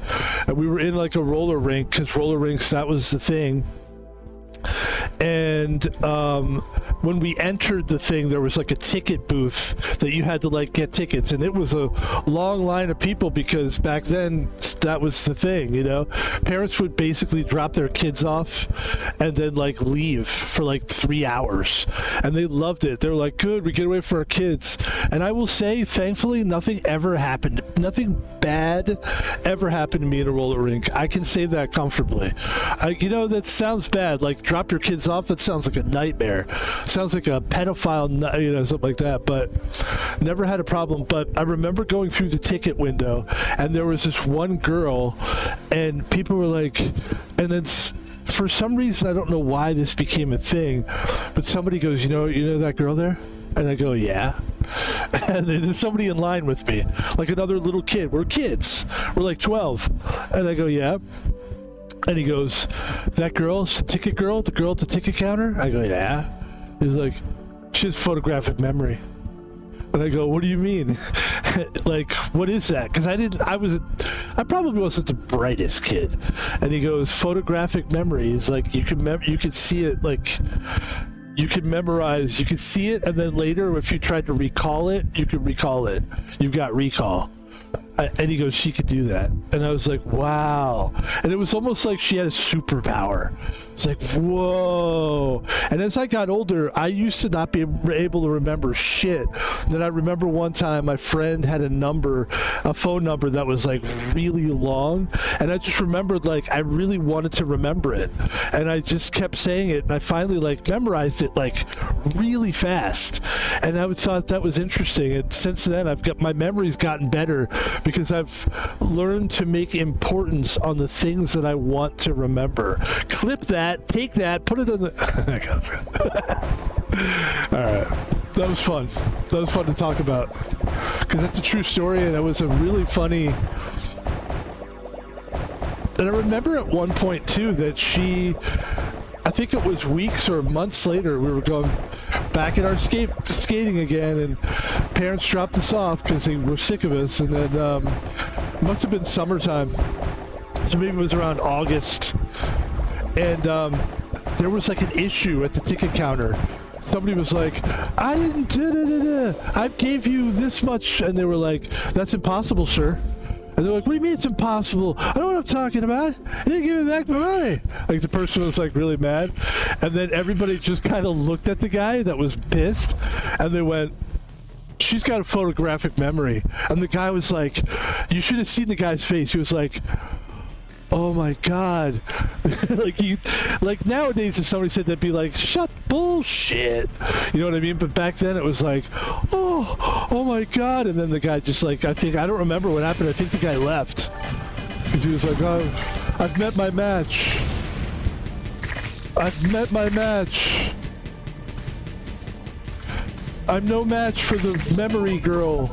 And we were in like a roller rink because roller rinks, that was the thing. And when we entered the thing, there was like a ticket booth that you had to like get tickets, and it was a long line of people because back then that was the thing, you know. Parents would basically drop their kids off and then like leave for like 3 hours, and they loved it. They were like, good, we get away from our kids. And I will say, thankfully, nothing ever happened. Nothing bad ever happened to me in a roller rink. I can say that comfortably. You know, that sounds bad. Like drop your kids off. That sounds like a nightmare. Sounds like a pedophile, you know, something like that. But never had a problem. But I remember going through the ticket window, and there was this one girl, and people were like, and then for some reason, I don't know why this became a thing, but somebody goes, you know that girl there? And I go, yeah. And then there's somebody in line with me, like another little kid. We're kids. We're like 12. And I go, yeah. And he goes, that girl, the ticket girl, the girl at the ticket counter? I go, yeah. He's like, she has photographic memory. And I go, what do you mean? Like, what is that? Because I probably wasn't the brightest kid. And he goes, photographic memory is like, you can see it, like, you can memorize, you can see it, and then later, if you tried to recall it, you could recall it. You've got recall. And he goes, she could do that. And I was like, wow. And it was almost like she had a superpower. It's like, whoa. And as I got older, I used to not be able to remember shit. Then I remember one time my friend had a phone number that was like really long. And I just remembered, like, I really wanted to remember it. And I just kept saying it. And I finally, like, memorized it, like, really fast. And I thought that was interesting. And since then, my memory's gotten better because I've learned to make importance on the things that I want to remember. Clip that, take that, put it on the... Alright. That was fun. That was fun to talk about. Because that's a true story, and it was a really funny... And I remember at one point, too, that I think it was weeks or months later, we were going back at our skating again, and parents dropped us off because they were sick of us, and then it must have been summertime, so maybe it was around August, and there was like an issue at the ticket counter. Somebody was like, I didn't, I gave you this much, and they were like, that's impossible, sir. And they're like, what do you mean it's impossible? I know what I'm talking about. You didn't give me back my money. Like, the person was, like, really mad. And then everybody just kind of looked at the guy that was pissed. And they went, she's got a photographic memory. And the guy was like, you should have seen the guy's face. He was like, oh, my God. like nowadays, if somebody said that, be like, shut bullshit. You know what I mean? But back then, it was like, oh my God. And then the guy just like, I don't remember what happened. I think the guy left. Because he was like, oh, I've met my match. I've met my match. I'm no match for the memory girl.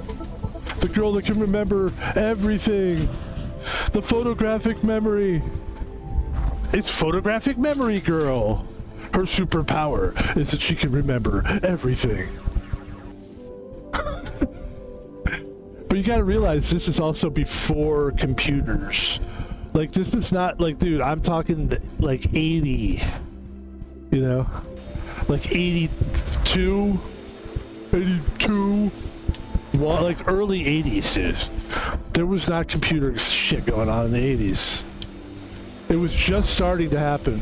The girl that can remember everything. The photographic memory. It's photographic memory girl. Her superpower is that she can remember everything. But you gotta realize this is also before computers. Like, this is not like, dude, I'm talking like 80, you know? Like 82, like early 80s, dude. There was not computer shit going on in the 80s. It was just starting to happen.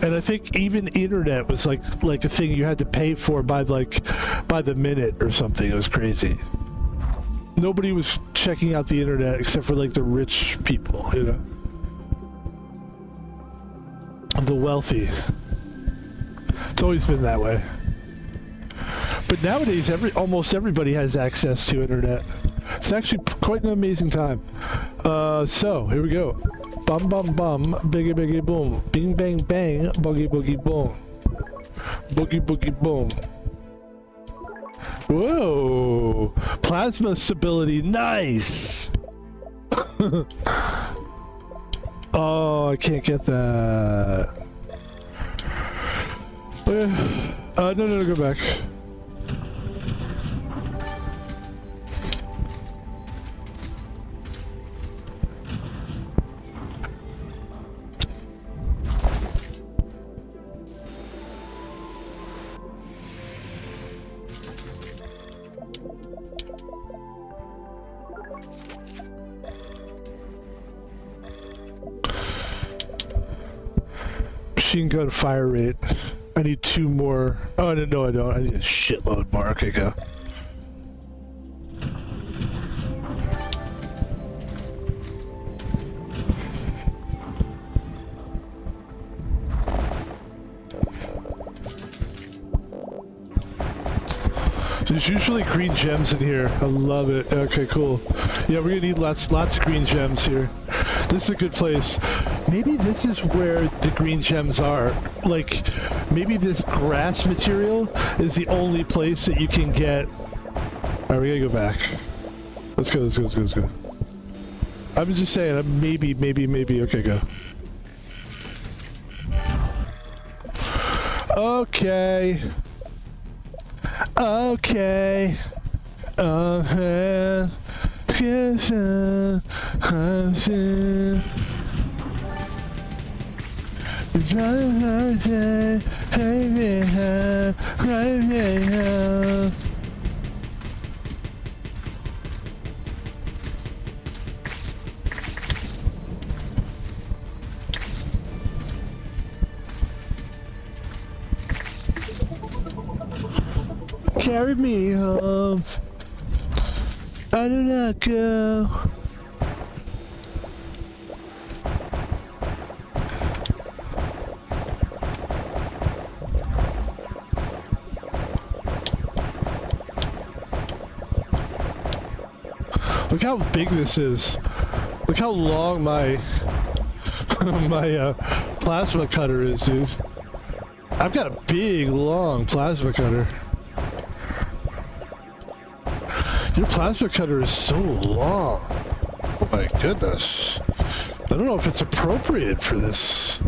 And I think even internet was like a thing you had to pay for by the minute or something. It was crazy. Nobody was checking out the internet except for like the rich people, you know? The wealthy. It's always been that way. But nowadays, almost everybody has access to internet. It's actually quite an amazing time. So, here we go. Bum bum bum, biggie biggie boom. Bing bang bang, boogie boogie boom. Boogie boogie boom. Whoa! Plasma stability, nice! Oh, I can't get that. No, go back. Machine gun fire rate. I need 2 more. Oh, no, I don't. I need a shitload more. Okay, go. There's usually green gems in here. I love it. Okay, cool. Yeah, we're gonna need lots of green gems here. This is a good place. Maybe this is where the green gems are. Like, maybe this grass material is the only place that you can get. Alright, we gotta go back. Let's go. I'm just saying, maybe. Okay, go. Okay. Okay. Carry me home. I do not go. Look how big this is. Look how long my my plasma cutter is, dude. I've got a big, long plasma cutter. Your plasma cutter is so long. Oh my goodness. I don't know if it's appropriate for this.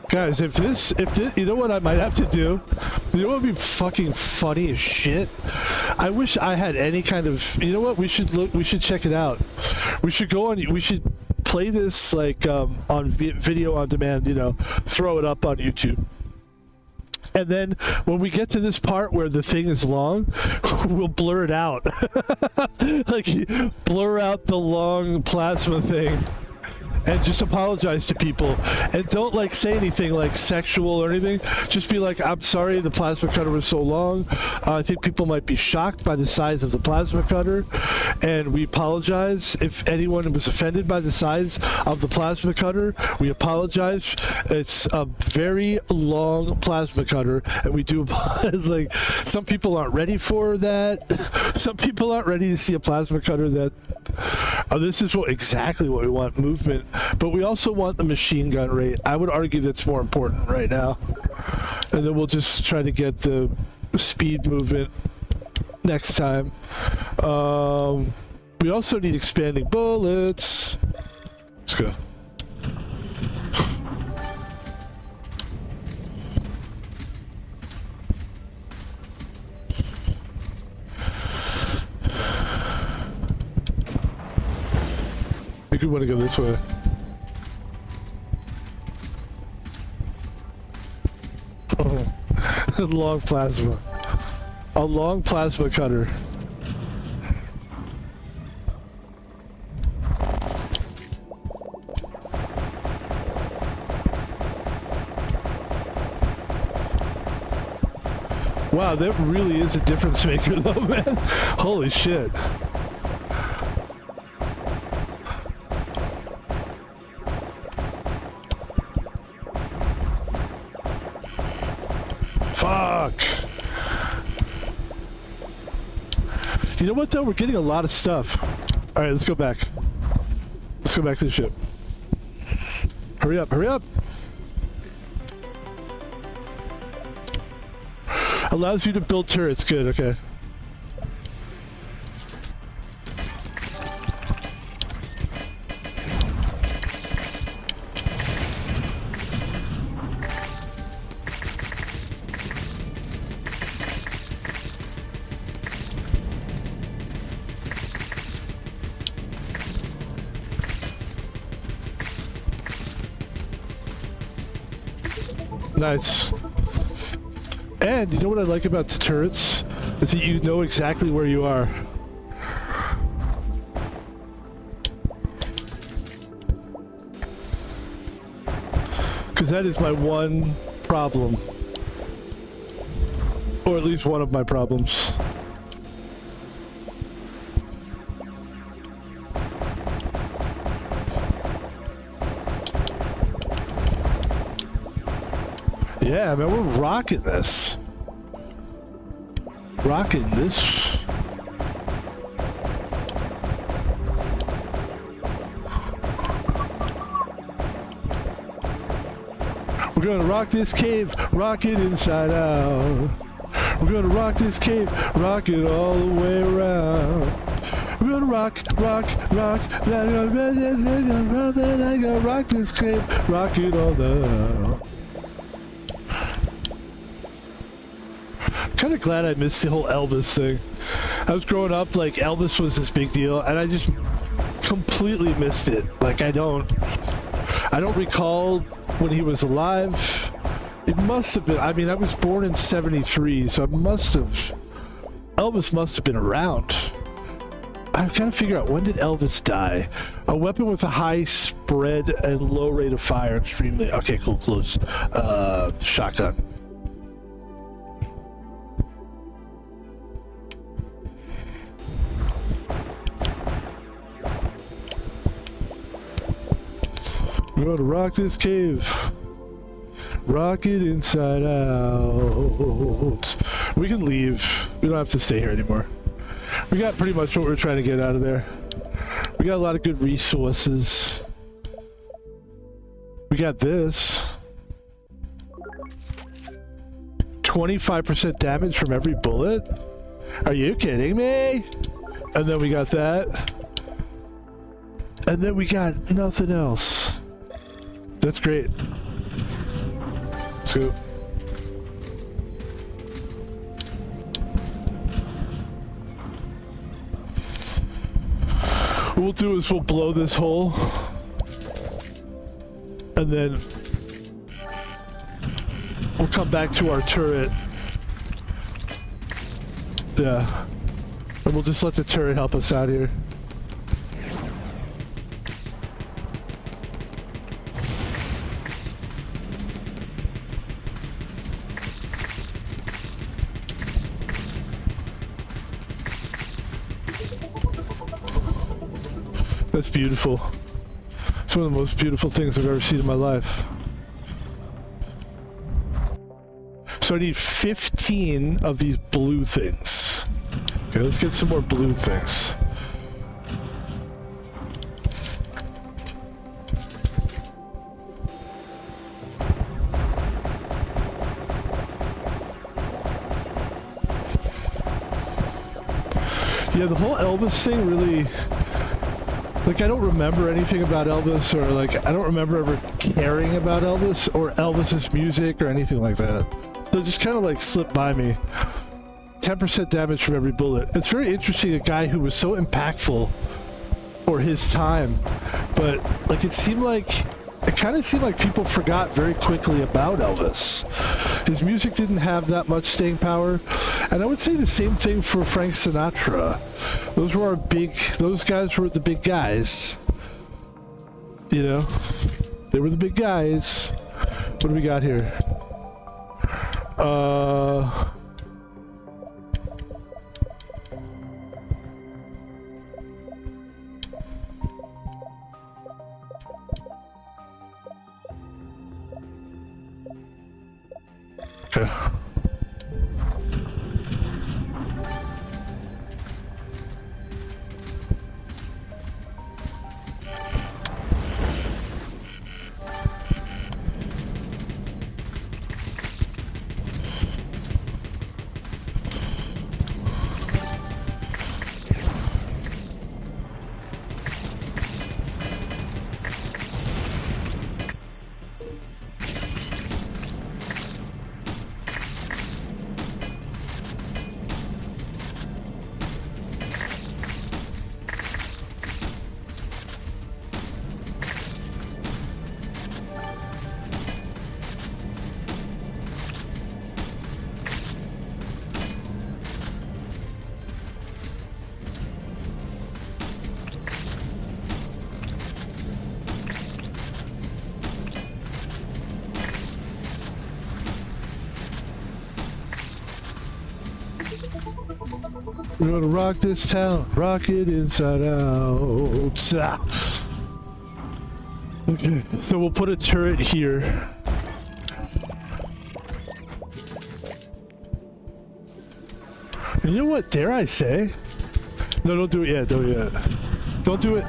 Guys, if this, you know what I might have to do? You know what would be fucking funny as shit? I wish I had any kind of, you know what? We should check it out. We should go on, we should play this like on video on demand, you know, throw it up on YouTube. And then when we get to this part where the thing is long, we'll blur it out. Like, blur out the long plasma thing. And just apologize to people. And don't, like, say anything, like, sexual or anything. Just be like, I'm sorry the plasma cutter was so long. I think people might be shocked by the size of the plasma cutter. And we apologize if anyone was offended by the size of the plasma cutter. We apologize. It's a very long plasma cutter. And we do apologize. Like, some people aren't ready for that. Some people aren't ready to see a plasma cutter that... Oh, this is exactly what we want, movement. But we also want the machine gun rate. I would argue that's more important right now. And then we'll just try to get the speed movement next time. We also need expanding bullets. Let's go. I think we want to go this way. Long plasma. A long plasma cutter. Wow, that really is a difference maker though, man. Holy shit. Fuck. You know what though? We're getting a lot of stuff. Alright, let's go back. Let's go back to the ship. Hurry up, hurry up! Allows you to build turrets. Good, okay. Nice. And you know what I like about the turrets? Is that you know exactly where you are. Because that is my one problem. Or at least one of my problems. Yeah, man, we're rocking this. Rocking this. We're gonna rock this cave, rock it inside out. We're gonna rock this cave, rock it all the way around. We're gonna rock, rock, rock. I'm gonna rock this game, rock it all down. Kind of glad I missed the whole Elvis thing. I was growing up like Elvis was this big deal, and I just completely missed it. Like I don't recall when he was alive. It must have been. I mean, I was born in '73, so Elvis must have been around. I'm trying to figure out, when did Elvis die? A weapon with a high spread and low rate of fire, extremely. Okay, cool, close. Shotgun. We're gonna rock this cave. Rock it inside out. We can leave. We don't have to stay here anymore. We got pretty much what we're trying to get out of there. We got a lot of good resources. We got this. 25% damage from every bullet? Are you kidding me? And then we got that. And then we got nothing else. That's great. Let's go. What we'll do is we'll blow this hole, and then we'll come back to our turret. Yeah. And we'll just let the turret help us out here. That's beautiful. It's one of the most beautiful things I've ever seen in my life. So I need 15 of these blue things. Okay, let's get some more blue things. Yeah, the whole Elvis thing really... Like, I don't remember anything about Elvis, or like, I don't remember ever caring about Elvis or Elvis's music or anything like that. So it just kind of like slipped by me. 10% damage from every bullet. It's very interesting, a guy who was so impactful for his time, but like it kind of seemed like people forgot very quickly about Elvis. His music didn't have that much staying power, and I would say the same thing for Frank Sinatra. Those guys were the big guys. You know? They were the big guys. What do we got here? Okay. We're gonna rock this town, rock it inside out. Okay, so we'll put a turret here. And you know what, dare I say? No, don't do it yet, don't do it yet. Don't do it.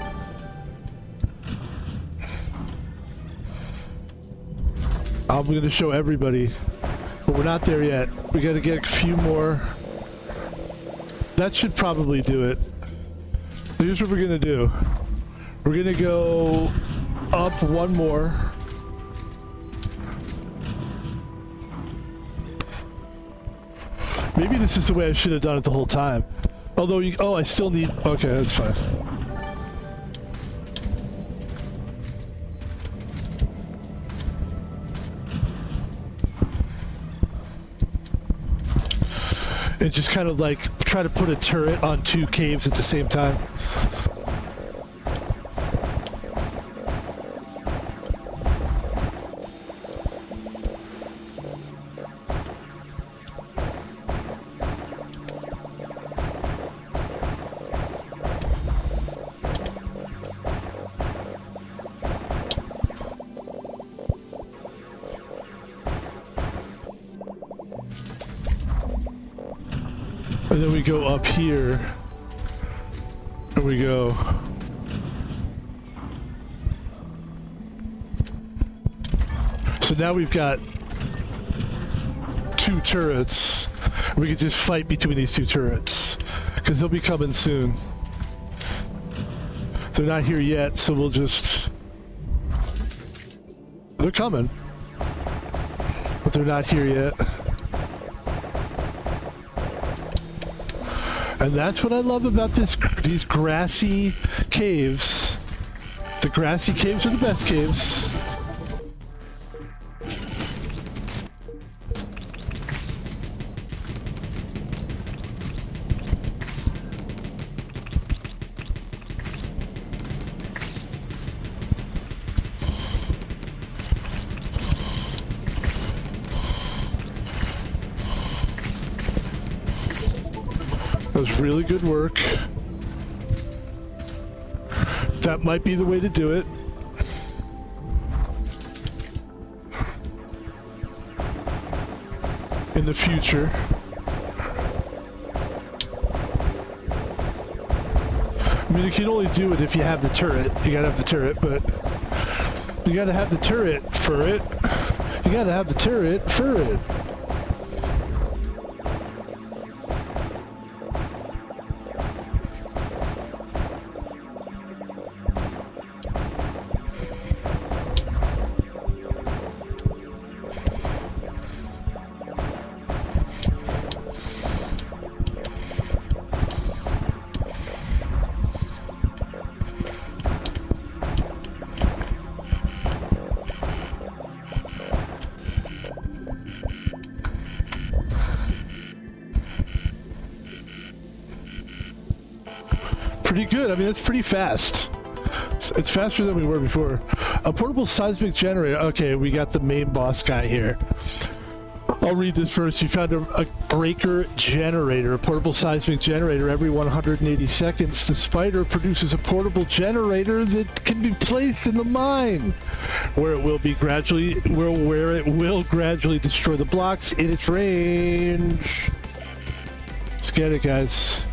I'm gonna show everybody, but we're not there yet. We gotta get a few more. That should probably do it. Here's what we're gonna do. We're gonna go up one more. Maybe this is the way I should have done it the whole time. Although you, oh, I still need, okay, that's fine. And just kind of like try to put a turret on two caves at the same time. And then we go up here, and we go. So now we've got two turrets. We can just fight between these two turrets, because they'll be coming soon. They're not here yet, so we'll just... They're coming, but they're not here yet. And that's what I love about these grassy caves. The grassy caves are the best caves. That was really good work. That might be the way to do it. In the future. I mean, you can only do it if you have the turret. You gotta have the turret, but you gotta have the turret for it. You gotta have the turret for it. Pretty good. I mean, that's pretty fast. It's faster than we were before. A portable seismic generator. Okay, we got the main boss guy here. I'll read this first. You found a breaker generator, a portable seismic generator. Every 180 seconds, the spider produces a portable generator that can be placed in the mine, where it will gradually destroy the blocks in its range. Let's get it, guys.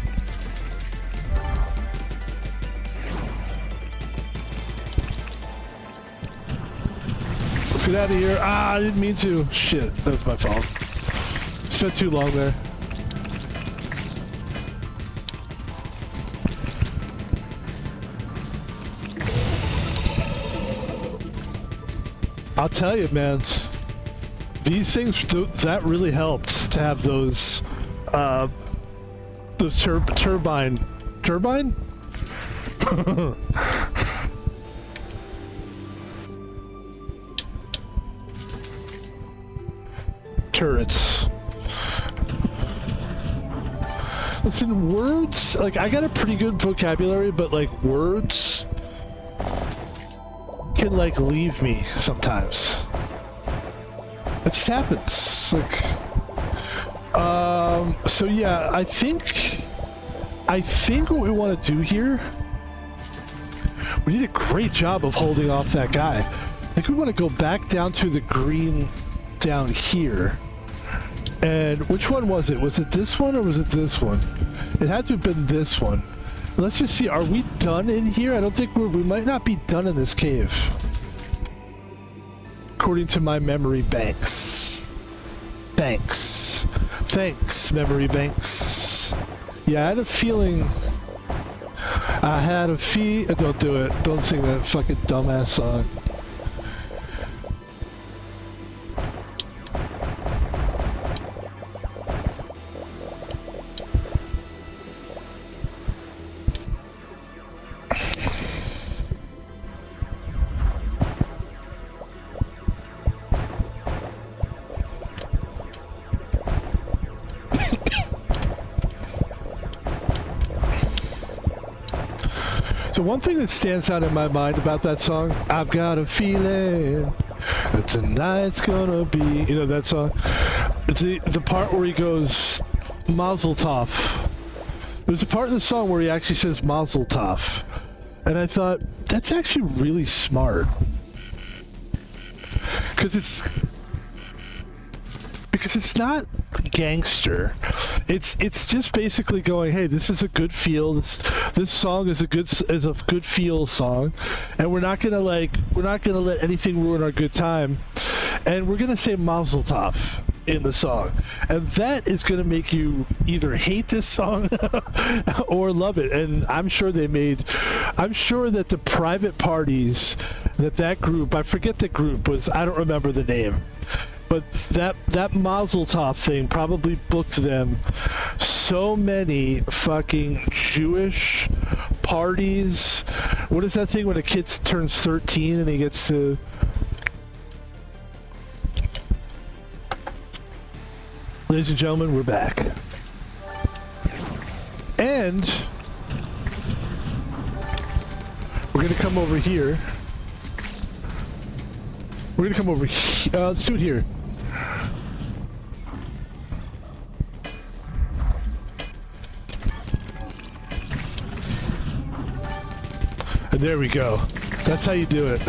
Let's get out of here. Ah, I didn't mean to. Shit, that was my fault. Spent too long there. I'll tell you, man. These things, that really helped to have those turbine? Turrets. Listen, words, like, I got a pretty good vocabulary, but like words can like leave me sometimes. It just happens. It's like, so yeah, I think what we want to do here, we did a great job of holding off that guy. I think we want to go back down to the green down here. And which one was it? Was it this one or was it this one? It had to have been this one. Let's just see, are we done in here? I don't think we might not be done in this cave, according to my memory banks. Thanks, memory banks. Yeah, I had a feeling I had a fee. Don't do it. Don't sing that fucking dumbass song. So one thing that stands out in my mind about that song, I've got a feeling that tonight's gonna be, you know that song? The part where he goes, Mazel Tov. There's a part in the song where he actually says Mazel Tov. And I thought, that's actually really smart. Because it's not gangster. It's just basically going, hey, this is a good feel. This song is a good feel song, and we're not gonna let anything ruin our good time, and we're gonna say Mazel Tov in the song, and that is gonna make you either hate this song or love it. And I'm sure that the private parties that group, I forget the group was, I don't remember the name. But that Mazel Tov thing probably booked them so many fucking Jewish parties. What is that thing when a kid turns 13 and he gets to... Ladies and gentlemen, we're back. And we're going to come over here. We're going to come over here. Let's do it here. And there we go. That's how you do it.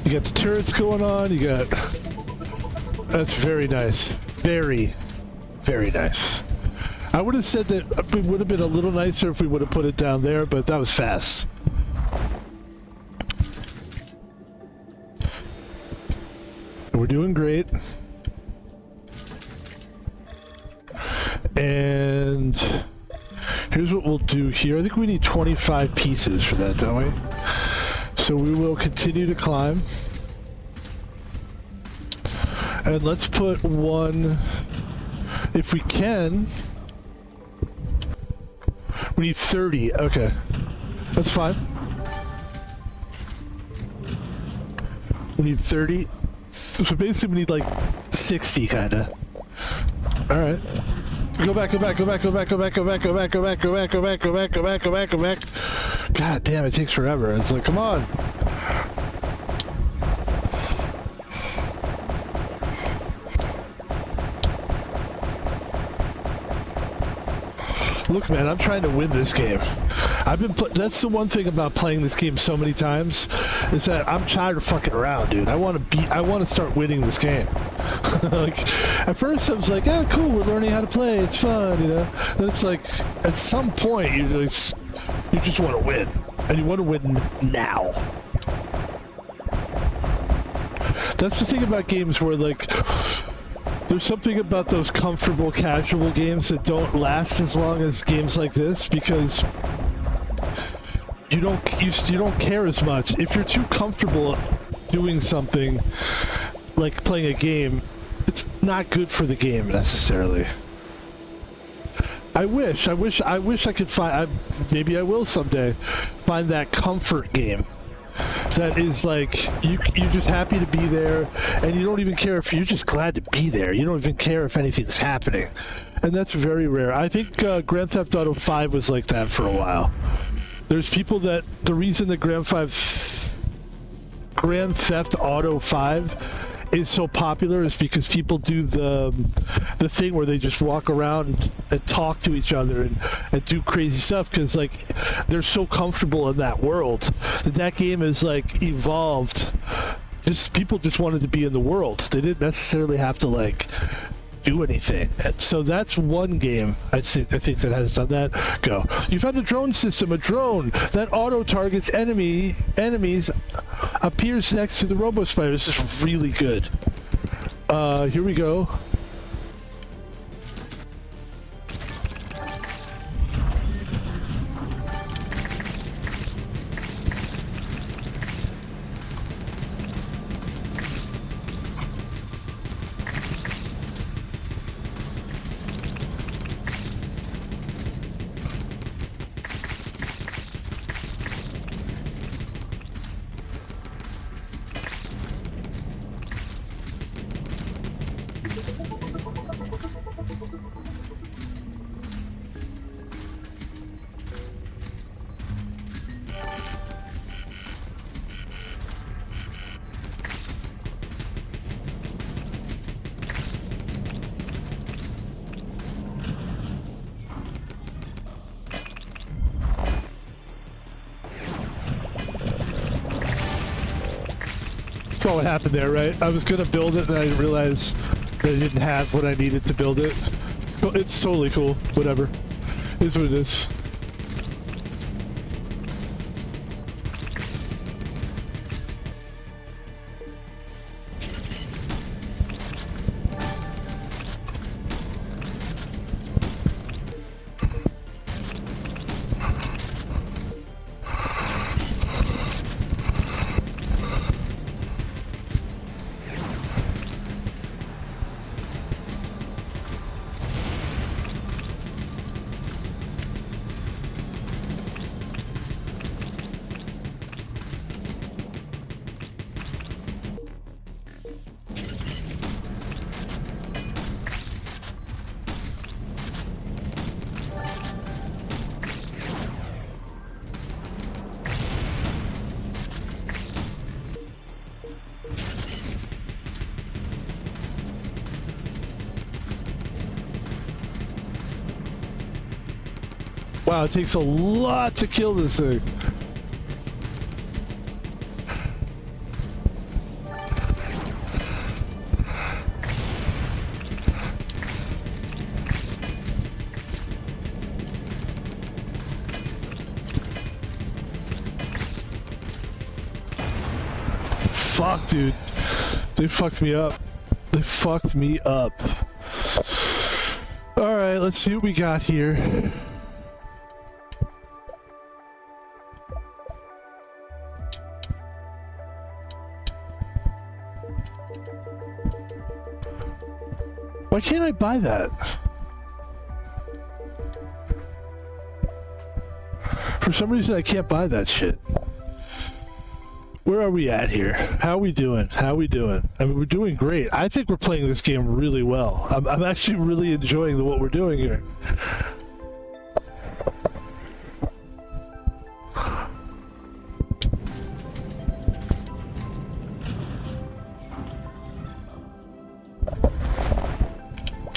You got the turrets going on. You got... That's very nice. Very, very nice. I would have said that it would have been a little nicer if we would have put it down there, but that was fast. We're doing great. And here's what we'll do here. I think we need 25 pieces for that, don't we? So we will continue to climb. And let's put one, if we can. We need 30. Okay. That's fine. We need 30. So basically we need like 60 kinda. Alright. Go back. God damn, it takes forever. It's like, come on. Look, man, I'm trying to win this game. That's the one thing about playing this game so many times, is that I'm tired of fucking around, dude. I want to start winning this game. Like, at first I was like, oh, cool, we're learning how to play, it's fun, you know? Then it's like, at some point, you just want to win. And you want to win now. That's the thing about games where, like, there's something about those comfortable, casual games that don't last as long as games like this, because you don't care as much. If you're too comfortable doing something like playing a game, it's not good for the game necessarily. I wish I could find, maybe I will someday, find that comfort game. That is like, you're just happy to be there, and you don't even care if you're just glad to be there. You don't even care if anything's happening. And that's very rare. I think Grand Theft Auto 5 was like that for a while. There's people that, the reason that Grand Theft Auto 5 is so popular is because people do the thing where they just walk around and talk to each other and do crazy stuff, because like they're so comfortable in that world that game is like evolved. Just people just wanted to be in the world. They didn't necessarily have to like do anything. And so that's one game I think that has done that. Go. You found a drone system, a drone that auto targets enemies, appears next to the robo spider. This is really good. Here we go. saw what happened there, right? I was gonna build it and I realized that I didn't have what I needed to build it. It's totally cool. Whatever. It is what it is. Wow, it takes a lot to kill this thing. Fuck, dude. They fucked me up. They fucked me up. Alright, let's see what we got here. Why can't I buy that? For some reason I can't buy that shit. Where are we at here? How are we doing? How are we doing? I mean, we're doing great. I think we're playing this game really well. I'm actually really enjoying what we're doing here.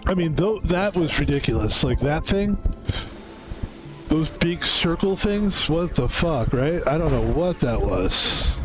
I mean, though, that was ridiculous. Like, that thing? Those big circle things? What the fuck, right? I don't know what that was.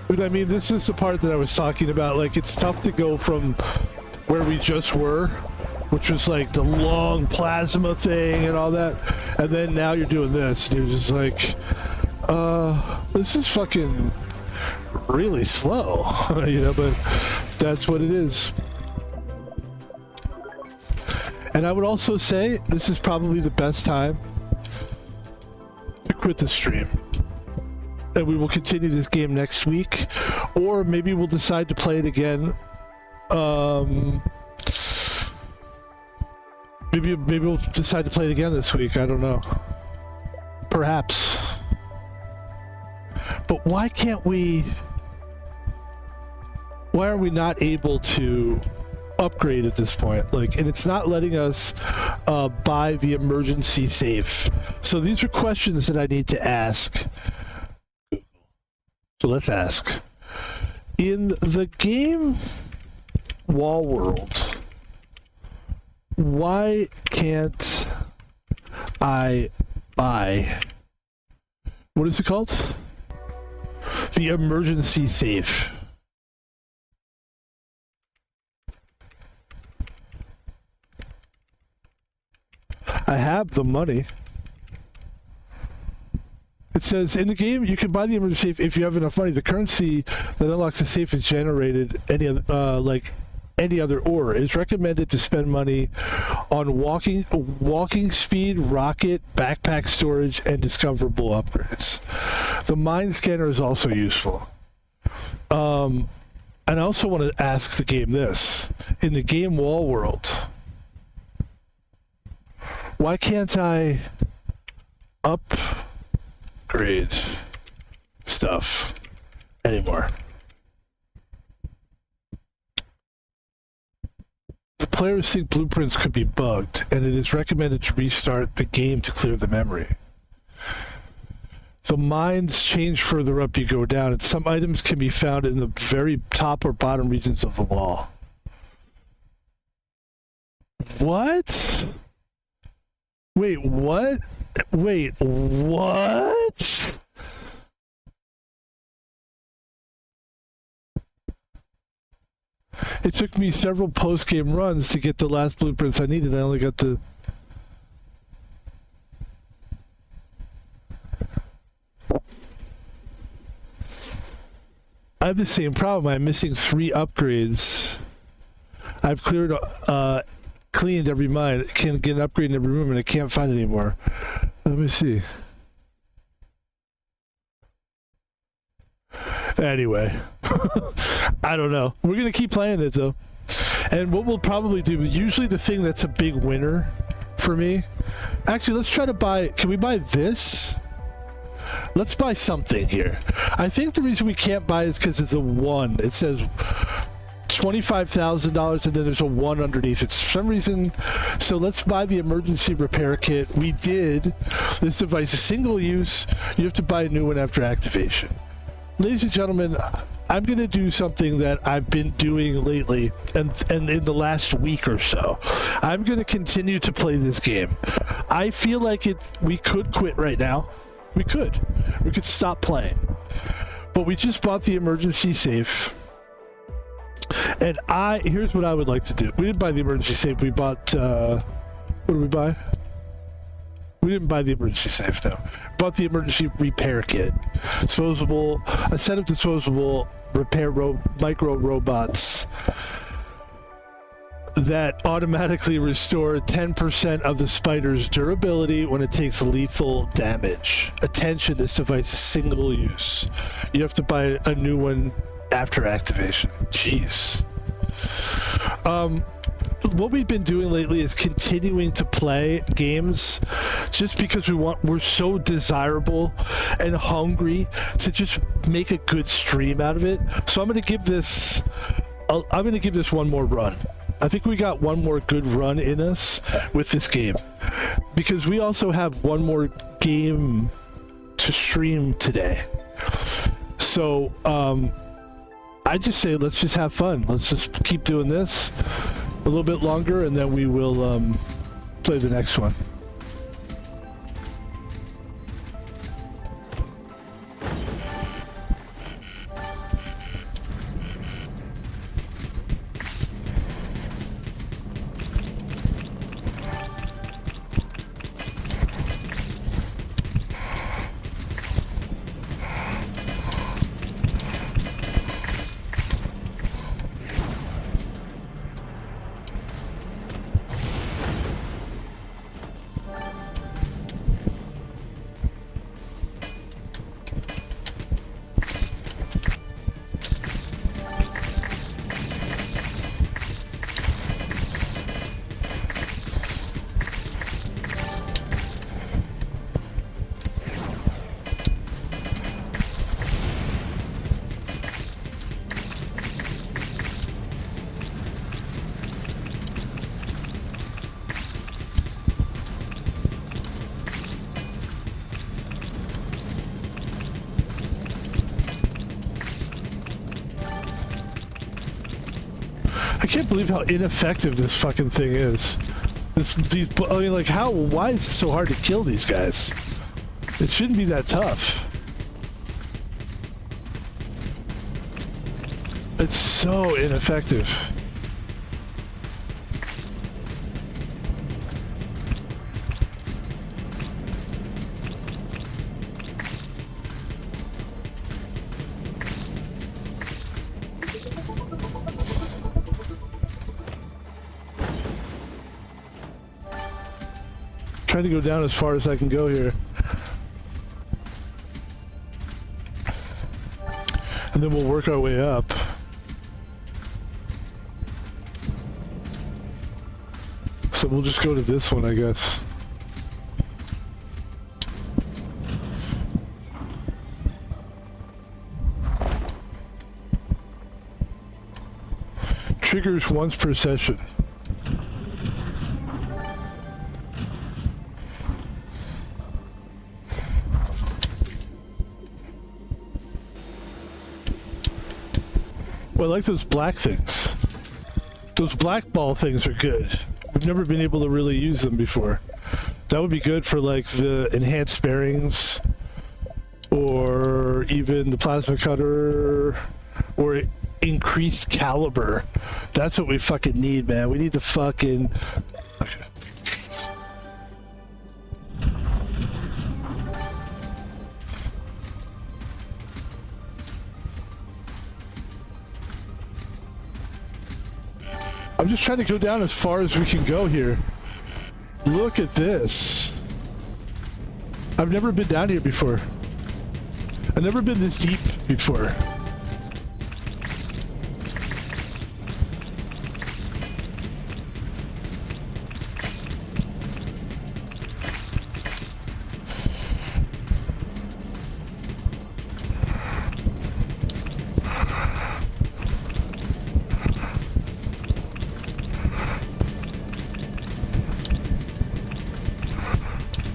Dude, I mean, this is the part that I was talking about. Like, it's tough to go from where we just were, which was like the long plasma thing and all that, and then now you're doing this, and you're just like, this is fucking really slow, you know, but that's what it is. And I would also say this is probably the best time to quit the stream. And we will continue this game next week, or maybe we'll decide to play it again. Maybe we'll decide to play it again this week. I don't know. Perhaps. But why can't we? Why are we not able to upgrade at this point? Like, and it's not letting us buy the emergency safe. So these are questions that I need to ask. So let's ask. In the game Wall World, why can't I buy, what is it called? The emergency safe. I have the money. It says, in the game, you can buy the emergency safe if you have enough money. The currency that unlocks the safe is generated like any other ore. It is recommended to spend money on walking speed, rocket, backpack storage, and discoverable upgrades. The mine scanner is also useful. And I also want to ask the game this. In the game Wall World, why can't I upgrade stuff anymore. The players think blueprints could be bugged, and it is recommended to restart the game to clear the memory. The mines change further up you go down, and some items can be found in the very top or bottom regions of the wall. What? Wait, what? Wait, what? It took me several post-game runs to get the last blueprints I needed. I only got the... I have the same problem. I'm missing 3 upgrades. I've cleared, cleaned every mine. Can get an upgrade in every room, and I can't find it anymore. Let me see. Anyway, I don't know. We're gonna keep playing it though, and what we'll probably do. Usually, the thing that's a big winner for me. Actually, let's try to buy. Can we buy this? Let's buy something here. I think the reason we can't buy is because of the 1. It says $25,000 and then there's a 1 underneath it for some reason. So let's buy the emergency repair kit. We did. This device is single use. You have to buy a new one after activation. Ladies and gentlemen, I'm going to do something that I've been doing lately and in the last week or so. I'm going to continue to play this game. I feel like we could quit right now. We could stop playing, but we just bought the emergency safe, and here's what I would like to do. We didn't buy the emergency safe. We bought what did we buy? We didn't buy the emergency safe though. Bought the emergency repair kit, a set of disposable repair micro robots that automatically restore 10% of the spider's durability when it takes lethal damage. Attention, this device is single use. You have to buy a new one after activation. Jeez. What we've been doing lately is continuing to play games just because we're so desirable and hungry to just make a good stream out of it. So I'm going to give this one more run. I think we got one more good run in us with this game because we also have one more game to stream today. So I just say let's just have fun. Let's just keep doing this a little bit longer and then we will play the next one. I can't believe how ineffective this fucking thing is. I mean, like, why is it so hard to kill these guys? It shouldn't be that tough. It's so ineffective. Trying to go down as far as I can go here. And then we'll work our way up. So we'll just go to this one, I guess. triggers once per session. Well, I like those black things. Those black ball things are good. We've never been able to really use them before. That would be good for like the enhanced bearings, or even the plasma cutter, or increased caliber. That's what we fucking need, man. We need to fucking... Okay. I'm just trying to go down as far as we can go here. Look at this. I've never been down here before. I've never been this deep before.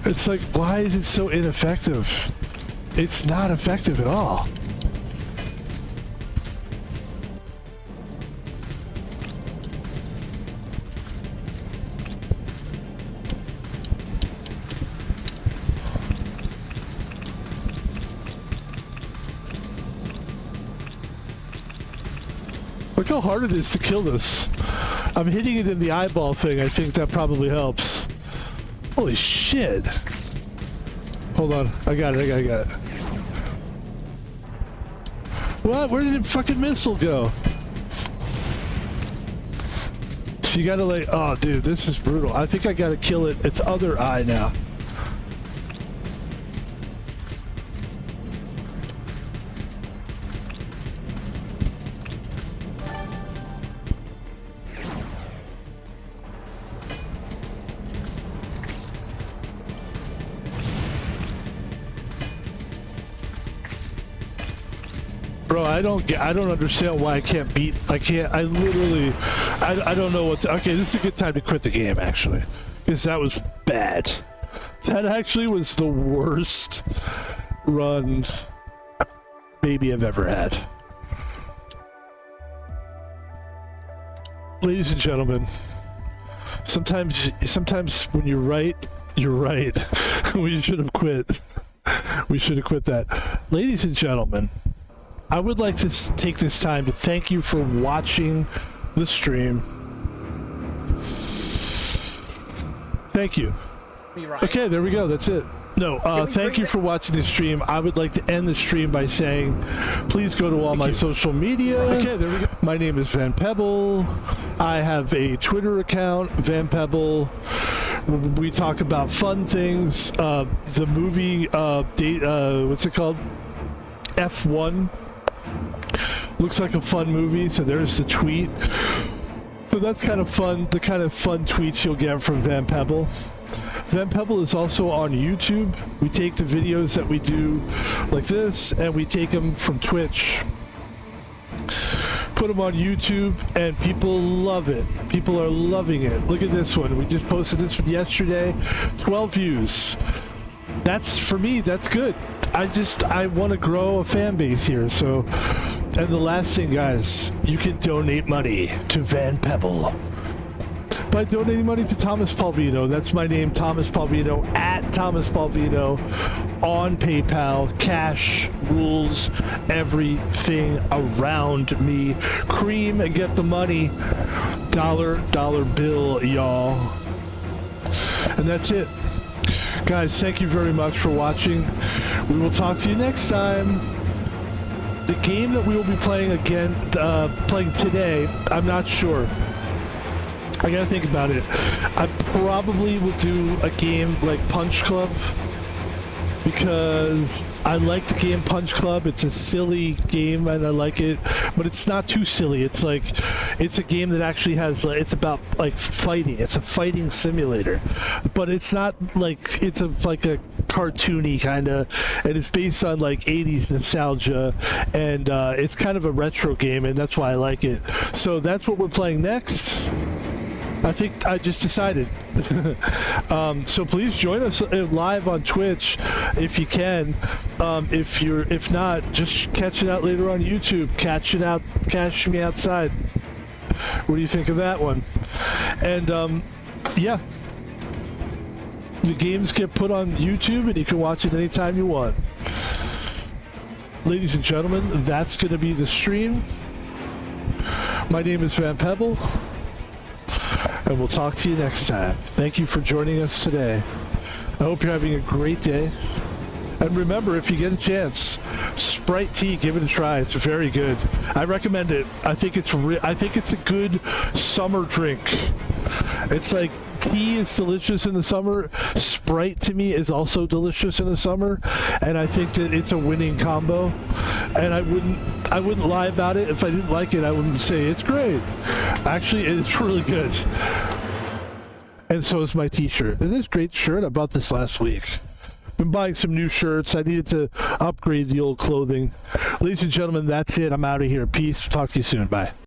It's like, why is it so ineffective? It's not effective at all. Look how hard it is to kill this. I'm hitting it in the eyeball thing. I think that probably helps. Holy shit. Hold on. I got it. I got it. What? Where did the fucking missile go? So you gotta like... Oh, dude, this is brutal. I think I gotta kill it. Its other eye now. Bro, I don't understand why I can't beat, I literally, I don't know what to, okay, this is a good time to quit the game, actually. Because that was bad. That actually was the worst run maybe I've ever had. Ladies and gentlemen, sometimes when you're right, you're right. We should have quit. We should have quit that. Ladies and gentlemen, I would like to take this time to thank you for watching the stream. Thank you. Okay, there we go. That's it. No, thank you for watching the stream. I would like to end the stream by saying, please go to all my social media. Okay, there we go. My name is Van Pebble. I have a Twitter account, Van Pebble. We talk about fun things. The movie, what's it called? F1. Looks like a fun movie, so there's the tweet. So that's kind of fun, the kind of fun tweets you'll get from Van Pebble. Van Pebble is also on YouTube. We take the videos that we do like this, and we take them from Twitch. Put them on YouTube, and people love it. People are loving it. Look at this one. We just posted this one yesterday. 12 views. That's, for me, that's good. I want to grow a fan base here, so... And the last thing, guys, you can donate money to Van Pebble by donating money to Thomas Palvino. That's my name, Thomas Palvino, at Thomas Palvino on PayPal. Cash rules everything around me. Cream and get the money. Dollar bill, y'all. And that's it. Guys, thank you very much for watching. We will talk to you next time. The game that we will be playing again, playing today, I'm not sure. I gotta think about it. I probably will do a game like Punch Club. because I like the game Punch Club. It's a silly game and I like it, but it's not too silly. It's like, it's a game that actually has, it's about like fighting. It's a fighting simulator, but it's not like, it's like a cartoony kind of, and it's based on like 80s nostalgia, and it's kind of a retro game, and that's why I like it. So that's what we're playing next. I think I just decided. So please join us live on Twitch if you can. If not, just catch it out later on YouTube. Catch me outside. What do you think of that one? And yeah, the games get put on YouTube and you can watch it anytime you want. Ladies and gentlemen, that's going to be the stream. My name is Van Pebble, and we'll talk to you next time. Thank you for joining us today. I hope you're having a great day. And remember, if you get a chance, Sprite tea, give it a try. It's very good. I recommend it. I think it's a good summer drink. It's like, tea is delicious in the summer. Sprite to me is also delicious in the summer, and I think that it's a winning combo. And I wouldn't lie about it. If I didn't like it, I wouldn't say it's great. Actually, it's really good. And so is my t-shirt. It is a great shirt. I bought this last week. Been buying some new shirts. I needed to upgrade the old clothing. Ladies and gentlemen, that's it. I'm out of here. Peace. Talk to you soon. Bye.